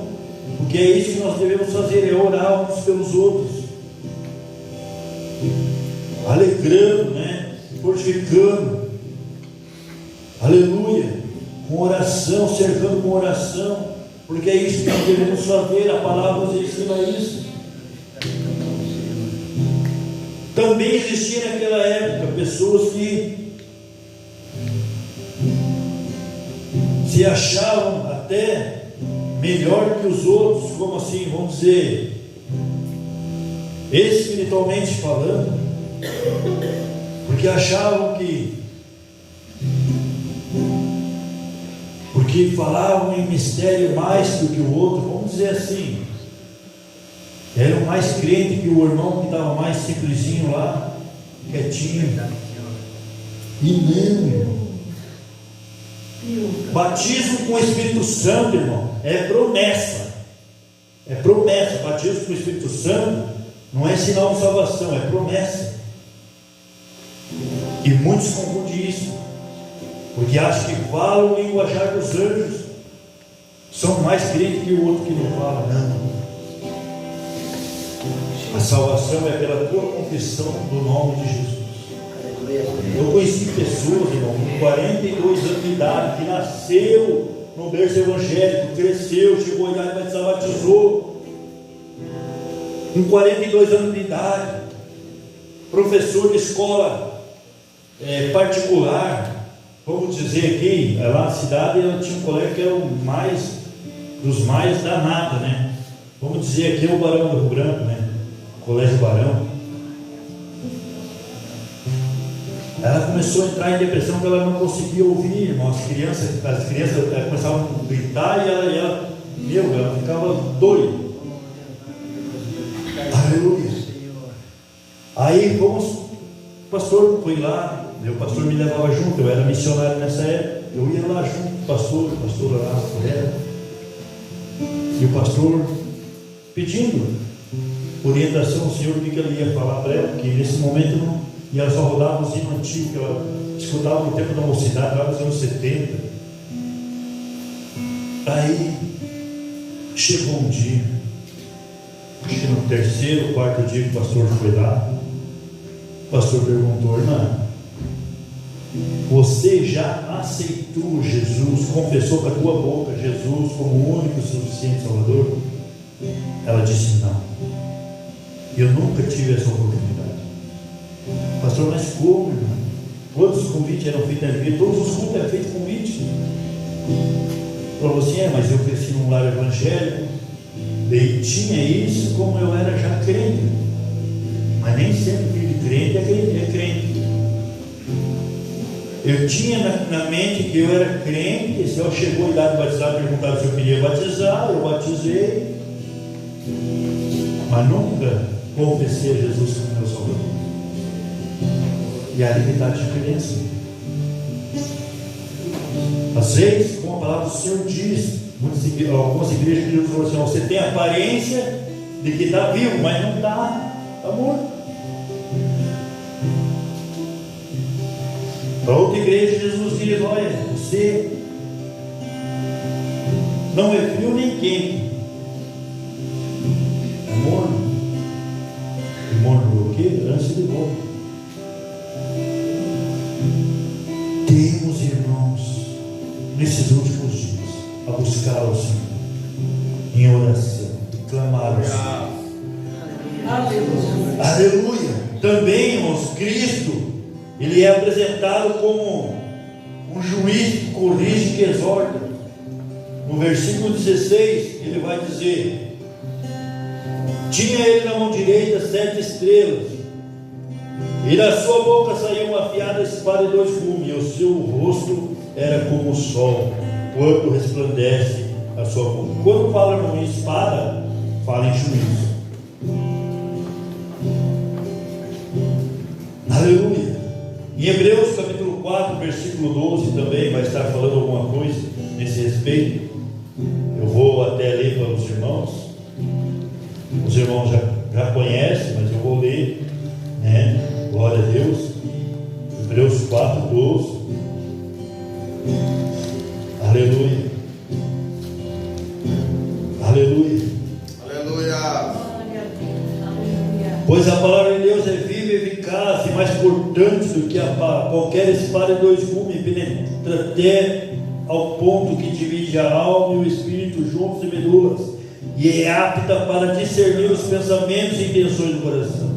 porque é isso que nós devemos fazer, é orar uns pelos outros, alegrando, fortificando, aleluia, com oração, cercando com oração, porque é isso que nós devemos fazer, a palavra nos ensina isso. Também existia naquela época pessoas que se achavam até melhor que os outros, como assim, vamos dizer, espiritualmente falando, porque achavam porque falavam em mistério mais do que o outro, vamos dizer assim, eram mais crentes que o irmão que estava mais simplesinho lá, quietinho. E não, irmão. Batismo com o Espírito Santo, irmão, é promessa. É promessa. Batismo com o Espírito Santo não é sinal de salvação, é promessa. E muitos confundem isso, porque acham que falam o linguajar dos anjos, são mais crentes que o outro que não fala. Não. A salvação é pela tua confissão do nome de Jesus. Eu conheci pessoas, irmão, com 42 anos de idade, que nasceu no berço evangélico, cresceu, chegou a idade, mas se batizou. Com 42 anos de idade, professor de escola particular, vamos dizer aqui, lá na cidade, ela tinha um colega que era dos mais danados, né? Vamos dizer aqui, o Barão do Rio Branco, né? Colégio Barão. Ela começou a entrar em depressão porque ela não conseguia ouvir, irmão. As crianças começavam a gritar e ela ficava doida. Aleluia. Aí o pastor foi lá, o pastor me levava junto, eu era missionário nessa época, eu ia lá junto com o pastor lá com ela, e o pastor pedindo orientação ao Senhor, o que ele ia falar para ela, porque nesse momento não, e ela só rodava os hinos antigos que ela escutava no tempo da mocidade, lá nos anos 70. Aí chegou um dia, acho que no terceiro, quarto dia que o pastor foi lá, o pastor perguntou: irmã, você já aceitou Jesus, confessou com a tua boca Jesus como o único e suficiente Salvador? Ela disse: não, eu nunca tive essa oportunidade. Pastor, mas como, irmão? Quantos convites eram feitos na igreja? Todos os cultos eram feitos convite. Falou assim: mas eu cresci num lar evangélico, daí tinha isso, como eu era já crente, mas nem sempre filho de crente é crente. Eu tinha na mente que eu era crente, e se eu chegou a idade de batizar, perguntaram se eu queria batizar, eu batizei, mas nunca confessei a Jesus como meu Salvador. E ali está a diferença. Às vezes, como a palavra do Senhor diz, algumas igrejas que Jesus falou assim: você tem a aparência de que está vivo, mas não está, está morto. Para outra igreja, Jesus diz: olha, você não é frio nem quente, é morno. E morno o quê? Antes de morno. Temos, irmãos, nesses últimos dias, a buscar ao Senhor em oração e clamar ao Senhor. Aleluia. Aleluia. Também, irmãos, Cristo, Ele é apresentado como um juiz que corrige e que exorta. No versículo 16, ele vai dizer: tinha ele na mão direita 7 estrelas, e da sua boca saía uma afiada espada de 2 gumes, e o seu rosto era como o sol, quando resplandece a sua boca. Quando fala em espada, fala em juízo. Aleluia. Em Hebreus capítulo 4, versículo 12 também vai estar falando alguma coisa nesse respeito. Eu vou até ler para os irmãos. Os irmãos já conhecem, mas eu vou ler, né? Glória a Deus. Hebreus 4, 12. Aleluia. Aleluia. Aleluia. Pois a palavra de Deus é viva e eficaz e mais cortante do que qualquer espada de dois gumes, penetra até ao ponto que divide a alma e o espírito juntos e medulas, e é apta para discernir os pensamentos e intenções do coração.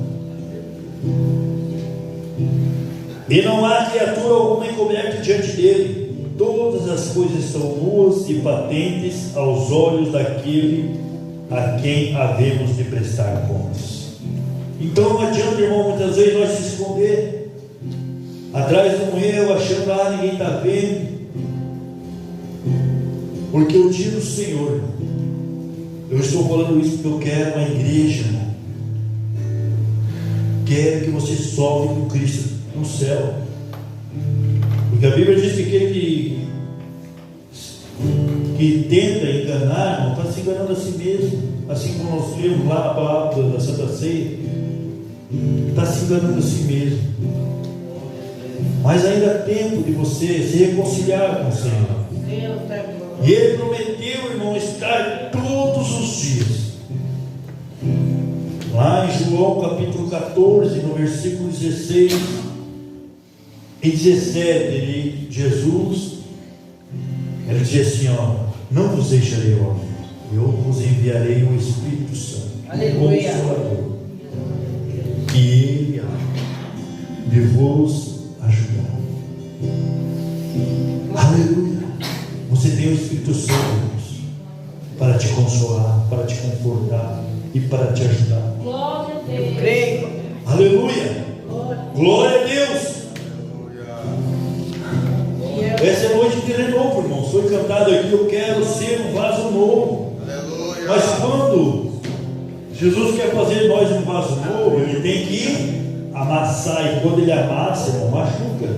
E não há criatura alguma encoberta diante dele. Todas as coisas são nuas e patentes aos olhos daquele a quem havemos de prestar contas. Então não adianta, irmão, muitas vezes nós se esconder atrás de um erro, achando, ninguém está vendo. Porque o dia do Senhor, eu estou falando isso porque eu quero uma igreja, irmão. Quero que você sobe com Cristo no céu. Porque a Bíblia diz que aquele que tenta enganar, irmão, está se enganando a si mesmo. Assim como nós lemos lá na palavra da Santa Ceia, está se enganando a si mesmo. Mas ainda há tempo de você se reconciliar com o Senhor. E Ele prometeu, irmão, estar todos os dias. Lá em João capítulo 14, no versículo 16 e 17, Jesus, ele diz assim, não vos deixarei órfãos, eu vos enviarei o Espírito Santo, Aleluia. Consolador, que Ele há de vos ajudar. Aleluia. Você tem o Espírito Santo, irmãos, para te consolar, para te confortar e para te ajudar. Glória a Deus. Creio. Aleluia. Glória a Deus. Essa é a noite de renovo, irmãos. Foi cantado aqui, eu quero ser um vaso novo. Aleluia. Mas quando Jesus quer fazer de nós um vaso novo, Ele tem que amassar. E quando Ele amassa, irmão, machuca.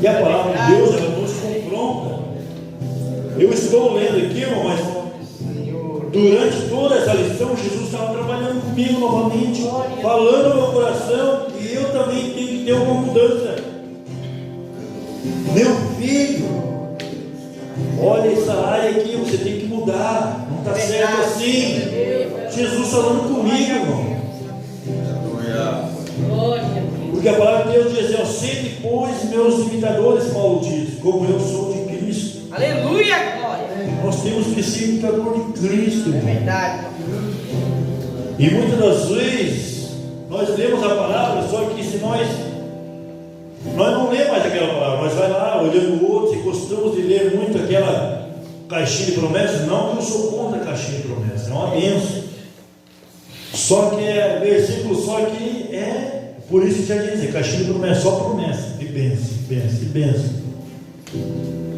E a palavra de Deus, ela nos confronta. Eu estou lendo aqui, irmão, mas durante toda essa lição, Jesus estava trabalhando comigo novamente, falando no meu coração, e eu também tenho que ter uma mudança. Meu filho, olha essa área aqui, você tem que mudar, não está certo assim. Jesus falando comigo, irmão. Porque a palavra de Deus diz, sede, pois, meus imitadores, Paulo diz, como eu sou de Cristo. Aleluia, glória. Nós temos que ser imitador de Cristo, É irmão. verdade. E muitas das vezes nós lemos a palavra, só que se nós não lemos mais aquela palavra, nós vai lá olhando o outro, e gostamos de ler muito aquela caixinha de promessas. Não que eu sou contra a caixinha de promessas, é uma bênção. Só que é versículo, só que é por isso que já diz, caixinha de promessas, só promessa, de bênção, bênção, de bênção.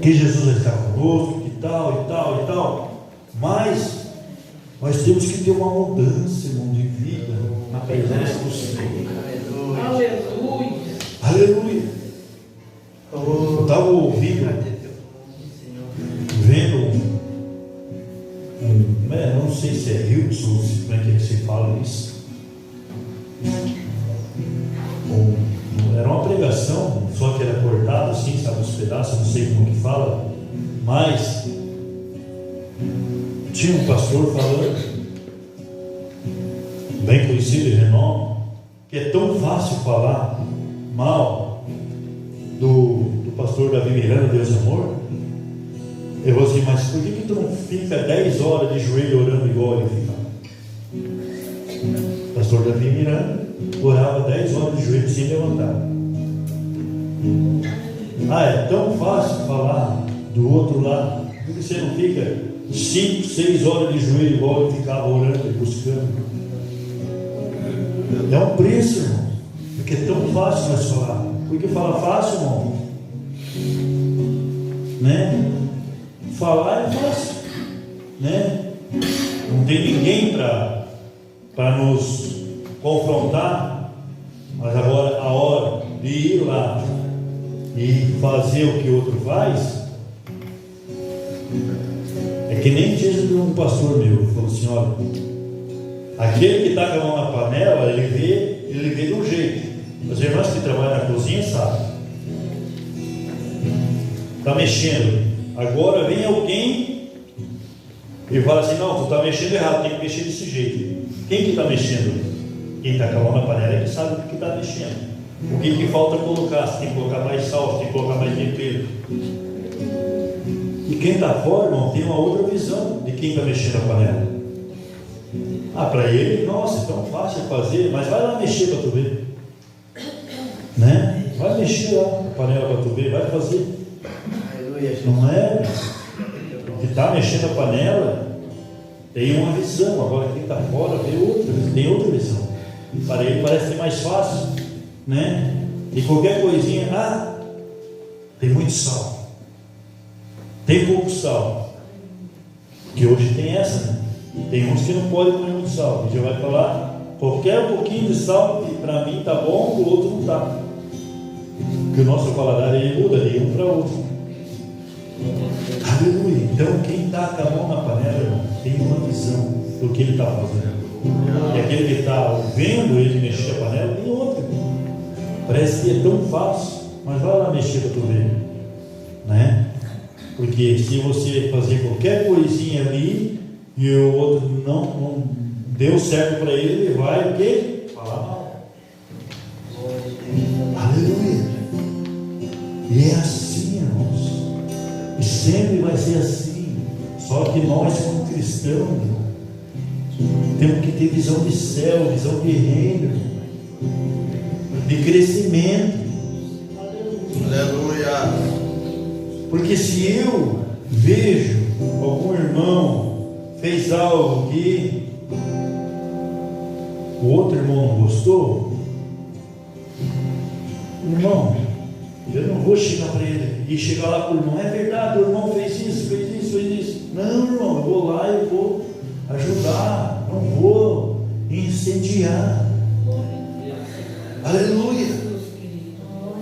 Que Jesus vai estar conosco, que tal, e tal, e tal. Mas nós temos que ter uma mudança, irmão, de vida na presença do Senhor. Aleluia. Aleluia. Eu estava ouvindo, vendo não sei se é Hilson, como é que se fala isso. Era uma pregação, só que era cortada assim, sabe, os pedaços, não sei como que fala, mas tinha um pastor falando, bem conhecido de renome, que é tão fácil falar mal do pastor Davi Miranda, Deus Amor. Eu vou assim, mas por que tu não fica 10 horas de joelho orando igual ele ficava? O pastor Davi Miranda orava 10 horas de joelho sem levantar. É tão fácil falar do outro lado. Por que você não fica 5, 6 horas de joelho igual ele ficava orando e buscando? É um preço, irmão. Porque é tão fácil nós falar. Por que fala fácil, irmão? Né? Falar é fácil, né? Não tem ninguém para nos confrontar. Mas agora a hora de ir lá e fazer o que o outro faz, é que nem diz um pastor meu, falou assim: olha, aquele que está com a mão na panela, ele vê de um jeito. As irmãs que trabalham na cozinha sabem. Está mexendo. Agora vem alguém e fala assim: não, tu está mexendo errado, tem que mexer desse jeito. Quem que está mexendo? Quem está com a mão na panela é que sabe o que está mexendo. O que falta colocar? Você tem que colocar mais sal, você tem que colocar mais tempero. E quem está fora, irmão, tem uma outra visão de quem está mexendo a panela. Para ele, nossa, é tão fácil fazer, mas vai lá mexer para tu ver. Né? Vai mexer lá a panela para tu ver, vai fazer. Não é? O que está mexendo a panela tem uma visão, agora quem está fora vê outra, tem outra visão. Para ele parece ser mais fácil, né? E qualquer coisinha, tem muito sal, tem pouco sal, que hoje tem essa, né? Tem uns que não podem comer muito sal, a gente vai falar, qualquer pouquinho de sal, para mim está bom, para o outro não está, porque o nosso paladar ele muda de um para outro. Aleluia. Então quem está com a mão na panela, irmão, tem uma visão do que ele está fazendo. E aquele que está vendo ele mexer a panela tem outra. Parece que é tão fácil, mas vai lá mexer para tu ver, né? Porque se você fazer qualquer coisinha ali e o outro não deu certo para ele vai o quê? Falar mal. Aleluia. E é assim, irmãos. E sempre vai ser assim. Só que nós, como cristãos, temos que ter visão de céu, visão de reino, de crescimento. Aleluia. Porque se eu vejo algum irmão fez algo que o outro irmão não gostou, irmão, eu não vou chegar para ele e chegar lá para o irmão: é verdade, o irmão fez isso, fez isso, fez isso. Não, irmão, eu vou lá e vou ajudar, não vou incendiar. Aleluia.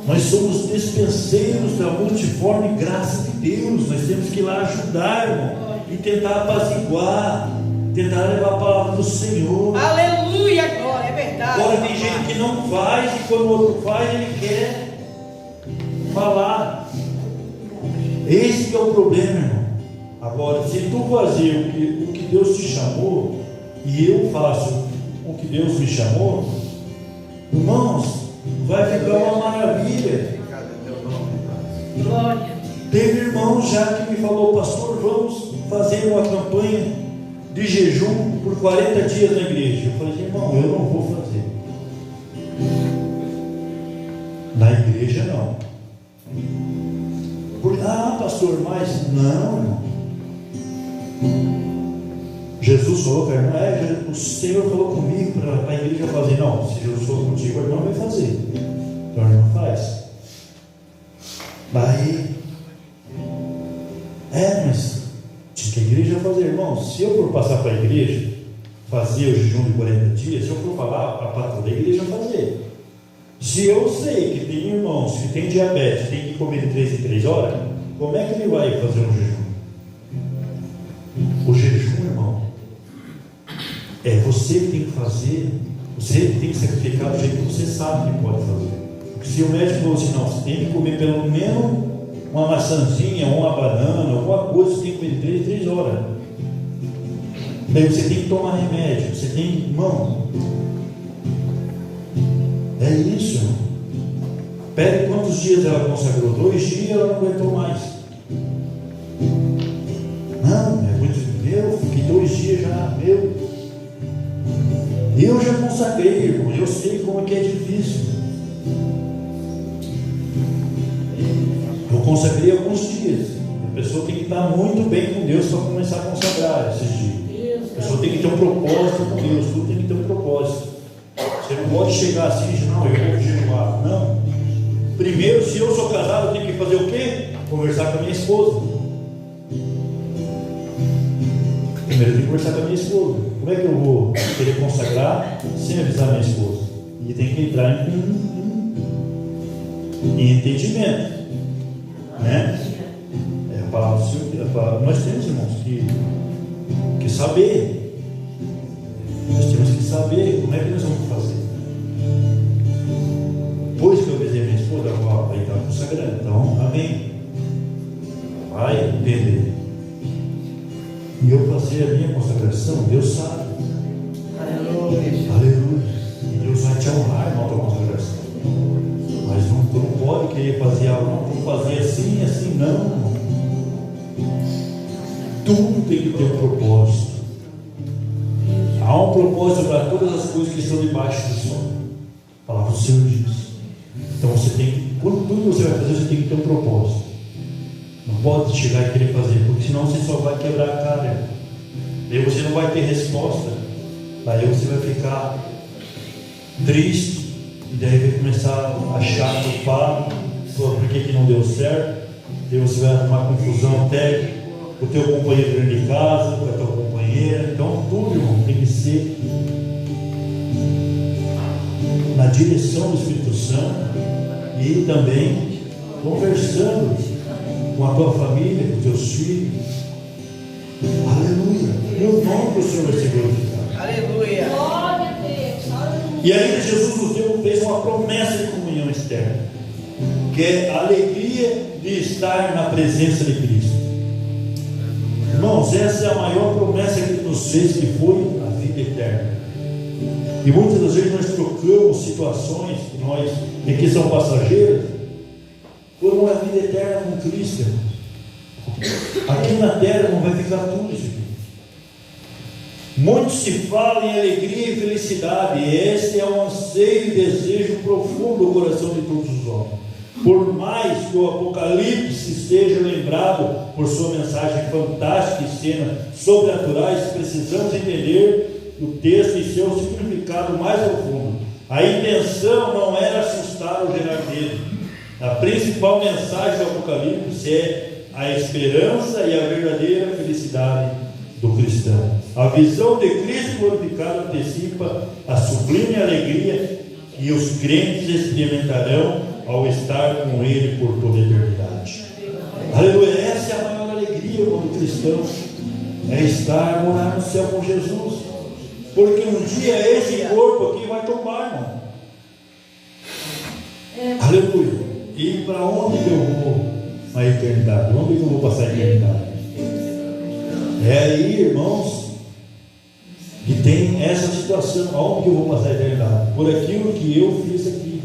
Nós somos dispenseiros da multiforme graça de Deus. Nós temos que ir lá ajudar, irmão, e tentar apaziguar, tentar levar a palavra do Senhor. Aleluia, glória, é verdade. Agora tem gente que não faz, e quando o outro faz, ele quer falar. Esse que é o problema, irmão. Agora, se tu fazer o que Deus te chamou, e eu faço o que Deus me chamou, irmãos, vai ficar uma maravilha. Glória. Teve irmão já que me falou: pastor, vamos fazer uma campanha de jejum por 40 dias na igreja. Eu falei: irmão, eu não vou fazer. Na igreja não. Pastor, mas não, irmão. Jesus falou para a irmã: o Senhor falou comigo para a igreja fazer. Não, se Jesus falou contigo, a irmã vai fazer. Então a irmã faz. Daí, mas tinha que a igreja fazer, irmão. Se eu for passar para a igreja, fazer o jejum de 40 dias, se eu for falar para a patrão da igreja fazer. Se eu sei que tem irmãos que tem diabetes, tem que comer de 3 em 3 horas, como é que ele vai fazer um jejum? O jejum, irmão, é você que tem que fazer, você tem que sacrificar do jeito que você sabe que pode fazer. Porque se o médico falou assim: não, você tem que comer pelo menos uma maçãzinha, uma banana, alguma coisa, você tem que comer de 3 em 3 horas. Daí você tem que tomar remédio, você tem que, irmão, é isso, irmão. Pede quantos dias ela consagrou? 2 dias, ela não aguentou mais. Não, é muito. Eu fiquei 2 dias já, eu já consagrei, irmão, eu sei como é que é difícil. Eu consagrei alguns dias. A pessoa tem que estar muito bem com Deus para começar a consagrar esses dias. A pessoa tem que ter um propósito com Deus, tudo tem que ter um propósito. Você não pode chegar assim e dizer: não, eu vou jejuar. Não. Primeiro, se eu sou casado, eu tenho que fazer o quê? Conversar com a minha esposa. Primeiro eu tenho que conversar com a minha esposa. Como é que eu vou querer consagrar sem avisar a minha esposa? E tem que entrar e entendimento, né? É a palavra do Senhor. Nós temos, irmãos, que saber. Nós temos que saber como é que nós vamos fazer. Depois que eu avisei minha esposa, vai estar consagrando, então, amém. Vai entender. E eu fazer a minha consagração, Deus sabe. Aleluia. E Deus vai te honrar na tua consagração. Mas tu não pode querer fazer algo, não. Vamos fazer assim, assim, não. Tudo tem que ter um propósito. Há um propósito para todas as coisas que estão debaixo do sol. A palavra do Senhor diz. Então você tem que, quando tudo você vai fazer, você tem que ter um propósito. Não pode chegar e querer fazer, porque senão você só vai quebrar a cara. Daí você não vai ter resposta. Daí você vai ficar triste. E daí vai começar a achar culpado. Por que não deu certo? Daí você vai arrumar confusão até com o teu companheiro dentro de casa, com a tua companheira. Então tudo, irmão, tem que ser na direção do Espírito Santo e também conversando com a tua família, com teus filhos. Aleluia. E o nome do Senhor vai ser glorificado. Aleluia. Glória a Deus. E ainda Jesus nos fez uma promessa de comunhão externa, que é a alegria de estar na presença de Cristo. Irmãos, essa é a maior promessa que Ele nos fez, que foi a vida eterna. E muitas das vezes nós trocamos situações que são passageiras por uma vida eterna com Cristo. Aqui na terra não vai ficar tudo isso aqui. Muito se fala em alegria e felicidade, e esse é um anseio e desejo profundo do coração de todos os homens. Por mais que o Apocalipse seja lembrado por sua mensagem fantástica e cenas sobrenaturais, precisamos entender o texto e seu significado mais profundo. A intenção não era assustar ou gerar medo. A principal mensagem do Apocalipse é a esperança e a verdadeira felicidade do cristão. A visão de Cristo glorificado antecipa a sublime alegria que os crentes experimentarão ao estar com Ele por toda a eternidade. Aleluia! Essa é a maior alegria do cristão, é estar, morar no céu com Jesus, porque um dia esse corpo aqui vai tombar, irmão. Aleluia! E para onde que eu vou na eternidade? Onde que eu vou passar a eternidade? É aí, irmãos, que tem essa situação. Aonde que eu vou passar a eternidade? Por aquilo que eu fiz aqui.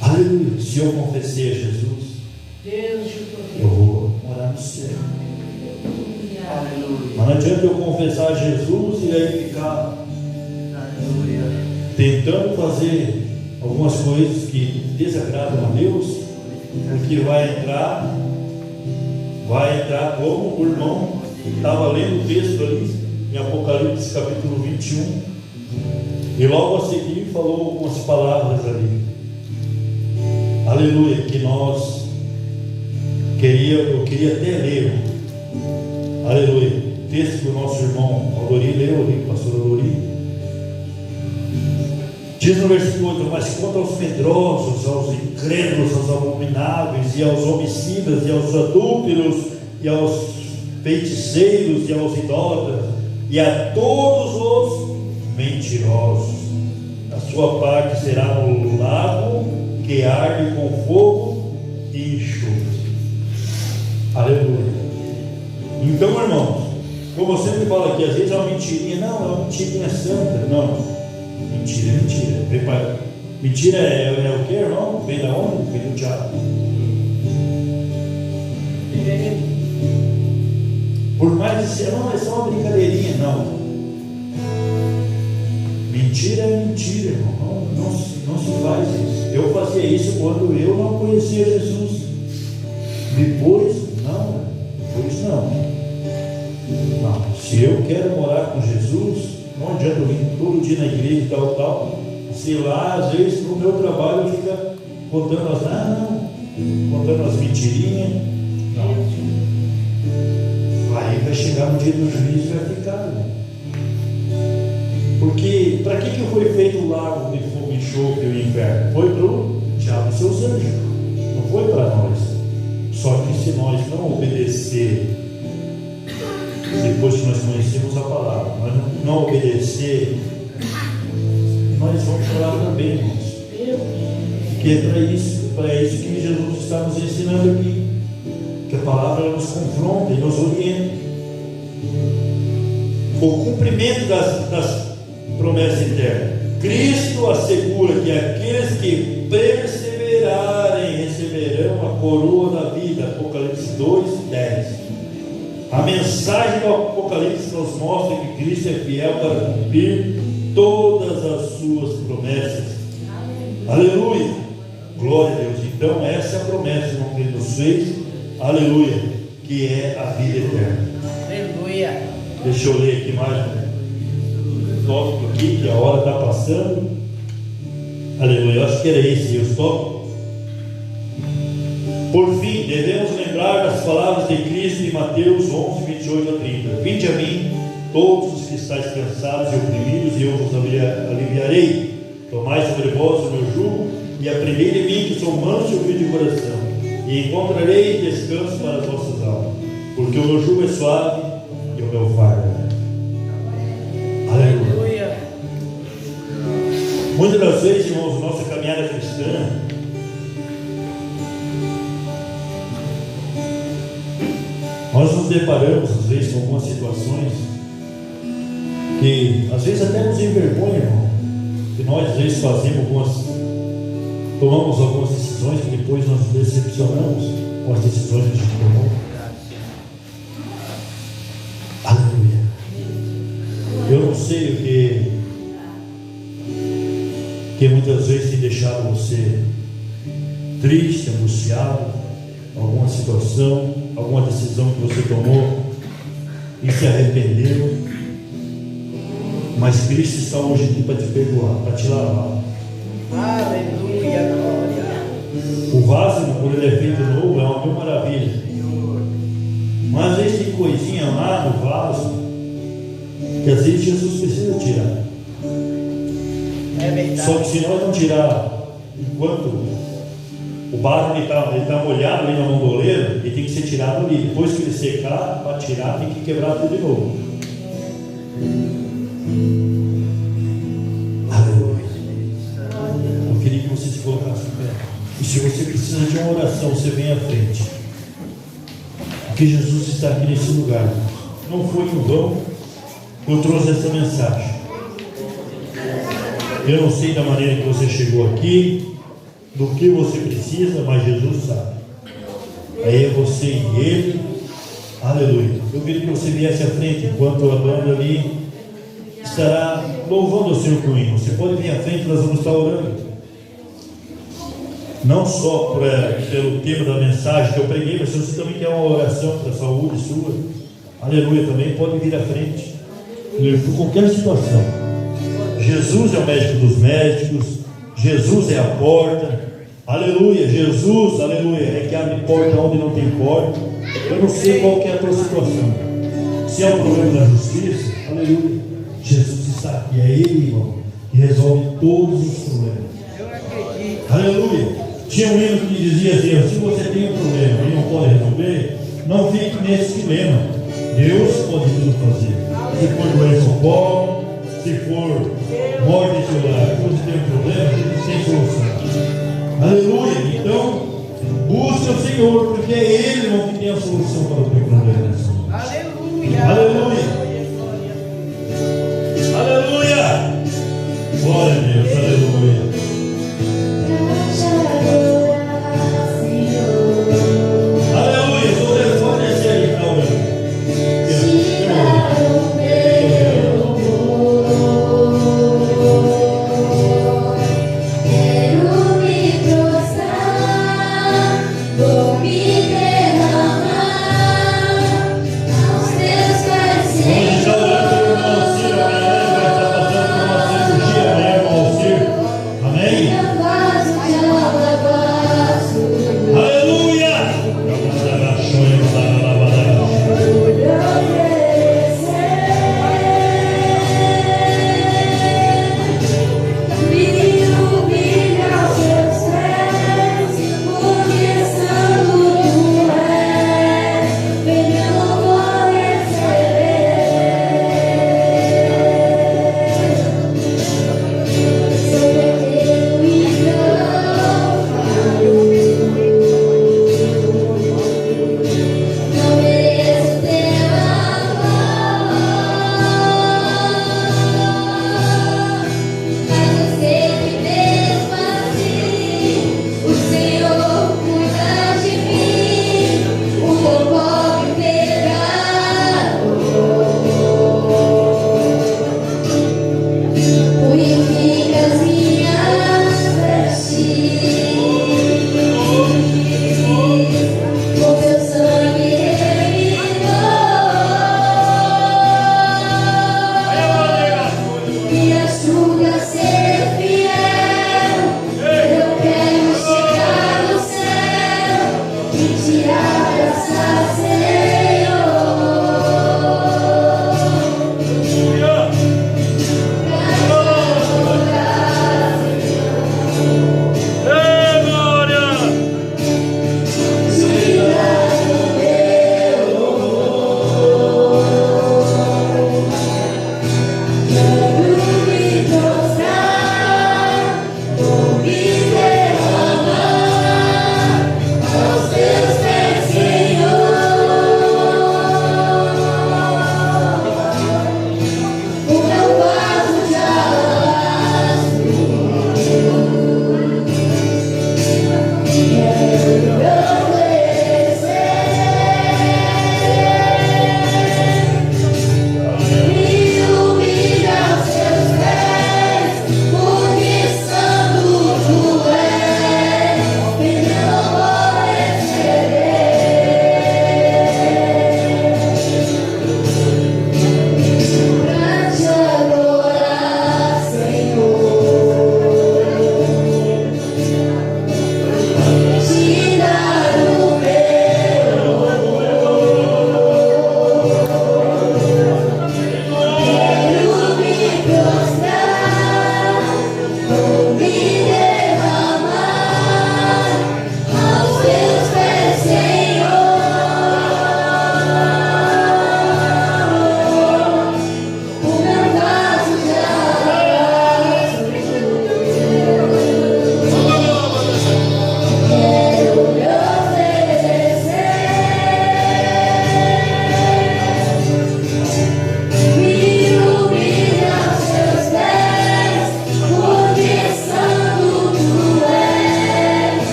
Aleluia! Se eu confessei a Jesus, eu vou morar no céu. Mas não adianta eu confessar a Jesus e aí ficar tentando fazer algumas coisas que desagradam a Deus, porque vai entrar como o irmão estava lendo o texto ali em Apocalipse capítulo 21, e logo a seguir falou algumas palavras ali. Aleluia, que eu queria até ler. Aleluia, o texto que o nosso irmão Aldori leu ali, o pastor Aldori. Diz no versículo 8: mas quanto aos medrosos, aos incrédulos, aos abomináveis, e aos homicidas, e aos adúlteros, e aos feiticeiros, e aos idólatras, e a todos os mentirosos, a sua parte será no lago que arde com fogo e enxofre. Aleluia. Então, irmãos, como eu sempre falo aqui, às vezes é uma mentirinha. Não, é uma mentirinha santa. Não. Mentira é mentira. Mentira é o que, irmão? Vem da onde? Vem do diabo. Por mais de ser, não, é só uma brincadeirinha, não. Mentira é mentira, irmão. Não se faz isso. Eu fazia isso quando eu não conhecia Jesus. Depois não. Se eu quero morar com Jesus, não adianta eu vir todo dia na igreja e tal. Se lá, às vezes, no meu trabalho, fica contando as mentirinhas. Não. Aí vai chegar no dia do juízo e vai ficar. Porque, para que foi feito o lago de fogo e enxofre e o inferno? Foi para o os seus anjos, não foi para nós. Só que se nós não obedecer, depois que nós conhecemos a palavra, nós não obedecer, nós vamos chorar também, irmãos. Que é para isso que Jesus está nos ensinando aqui, que a palavra nos confronta e nos orienta. O cumprimento das promessas eternas. Cristo assegura que aqueles que perseverarem receberão a coroa da vida. Apocalipse 2:10. A mensagem do Apocalipse nos mostra que Cristo é fiel para cumprir todas as suas promessas. Aleluia! Glória a Deus. Então essa é a promessa que Ele nos fez. Aleluia! Que é a vida eterna. Aleluia. Deixa eu ler aqui mais um tópico aqui, que a hora está passando. Aleluia, eu acho que era esse o tópico. Por fim, devemos lembrar das palavras de Cristo em Mateus 11:28-30. Vinde a mim, todos os que estáis cansados e oprimidos, e eu vos aliviarei. Tomai sobre vós o meu jugo, e aprendei de mim, que sou manso e humilde de coração, e encontrareis descanso para as vossas almas, porque o meu jugo é suave e o meu fardo. Aleluia. Muitas das vezes, irmãos, nossa caminhada cristã, nós nos deparamos às vezes com algumas situações que às vezes até nos envergonham, irmão, que nós às vezes tomamos algumas decisões que depois nós nos decepcionamos com as decisões que a gente tomou. Aleluia. Eu não sei o que muitas vezes tem deixado você triste, angustiado, alguma situação, alguma decisão que você tomou e se arrependeu, mas Cristo está hoje aqui para te perdoar, para te lavar. Aleluia, glória. O vaso, quando ele é feito novo, é uma mil maravilha, mas às vezes tem coisinha lá no vaso que às vezes Jesus precisa tirar. É verdade. Só que se nós não tirar enquanto o barro está molhado ali na mão do oleiro, ele tem que ser tirado ali. Depois que ele secar, para tirar, tem que quebrar tudo de novo. Aleluia. Eu queria que você se colocasse em pé. E se você precisa de uma oração, você vem à frente. Porque Jesus está aqui nesse lugar. Não foi em vão que eu trouxe essa mensagem. Eu não sei da maneira que você chegou aqui, do que você precisa, mas Jesus sabe. Aí é você e Ele. Aleluia. Eu queria que você viesse à frente enquanto a banda ali estará louvando o Senhor com hino. Você pode vir à frente, nós vamos estar orando. Não só pelo tema da mensagem que eu preguei, mas se você também quer uma oração para a saúde sua, aleluia, também pode vir à frente. Por qualquer situação. Jesus é o médico dos médicos. Jesus é a porta. Aleluia. Jesus, aleluia, é que abre porta onde não tem porta. Eu não sei qual que é a tua situação. Se é um problema da justiça, aleluia, Jesus está aqui. É Ele, irmão, que resolve todos os problemas. Aleluia. Tinha um hino que dizia assim: se você tem um problema e não pode resolver, não fique nesse dilema. Deus pode tudo fazer. Se for doença ou pobre, se for morte em seu lar, se você tem um problema, você tem solução. Aleluia. Então, busque o Senhor, porque é Ele, irmão, que tem a solução para o teu problema. Aleluia. Aleluia. Aleluia. Glória a Deus. Aleluia. Aleluia. O telefone é sério, calma. Vou me derramar.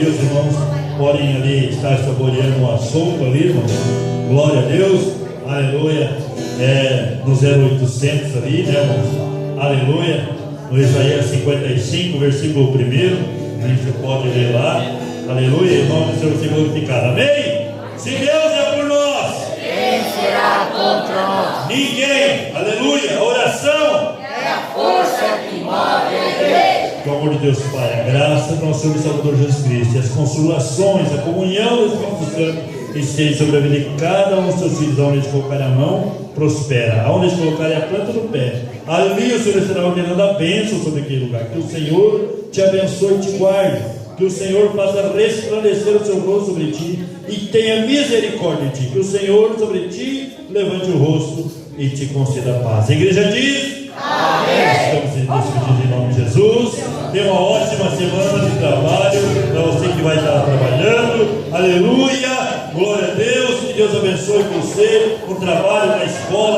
ali, os irmãos podem ali estar saboreando um assunto ali, irmão. Glória a Deus, aleluia. No 0800 ali, né, irmãos? Aleluia. No Isaías 55, versículo 1, a gente pode ler lá. Aleluia, em nome do Senhor seja glorificado. Amém? Se Deus é por nós, quem será contra nós? Ninguém. Aleluia. A oração é a força que move a igreja. Que o amor de Deus Pai, a graça do nosso Senhor e Salvador Jesus Cristo, e as consolações, a comunhão do Espírito Santo esteja sobre a vida de cada um dos seus filhos. Aonde eles colocarem a mão, prospera. Aonde eles colocarem a planta do pé, ali o Senhor estará ordenando a bênção sobre aquele lugar. Que o Senhor te abençoe e te guarde. Que o Senhor faça resplandecer o seu rosto sobre ti e tenha misericórdia de ti. Que o Senhor sobre ti levante o rosto e te conceda paz. A igreja diz: amém. Estamos despedidos em nome de Jesus. Tenha uma ótima semana de trabalho para você que vai estar trabalhando. Aleluia. Glória a Deus. Que Deus abençoe você no trabalho, na escola.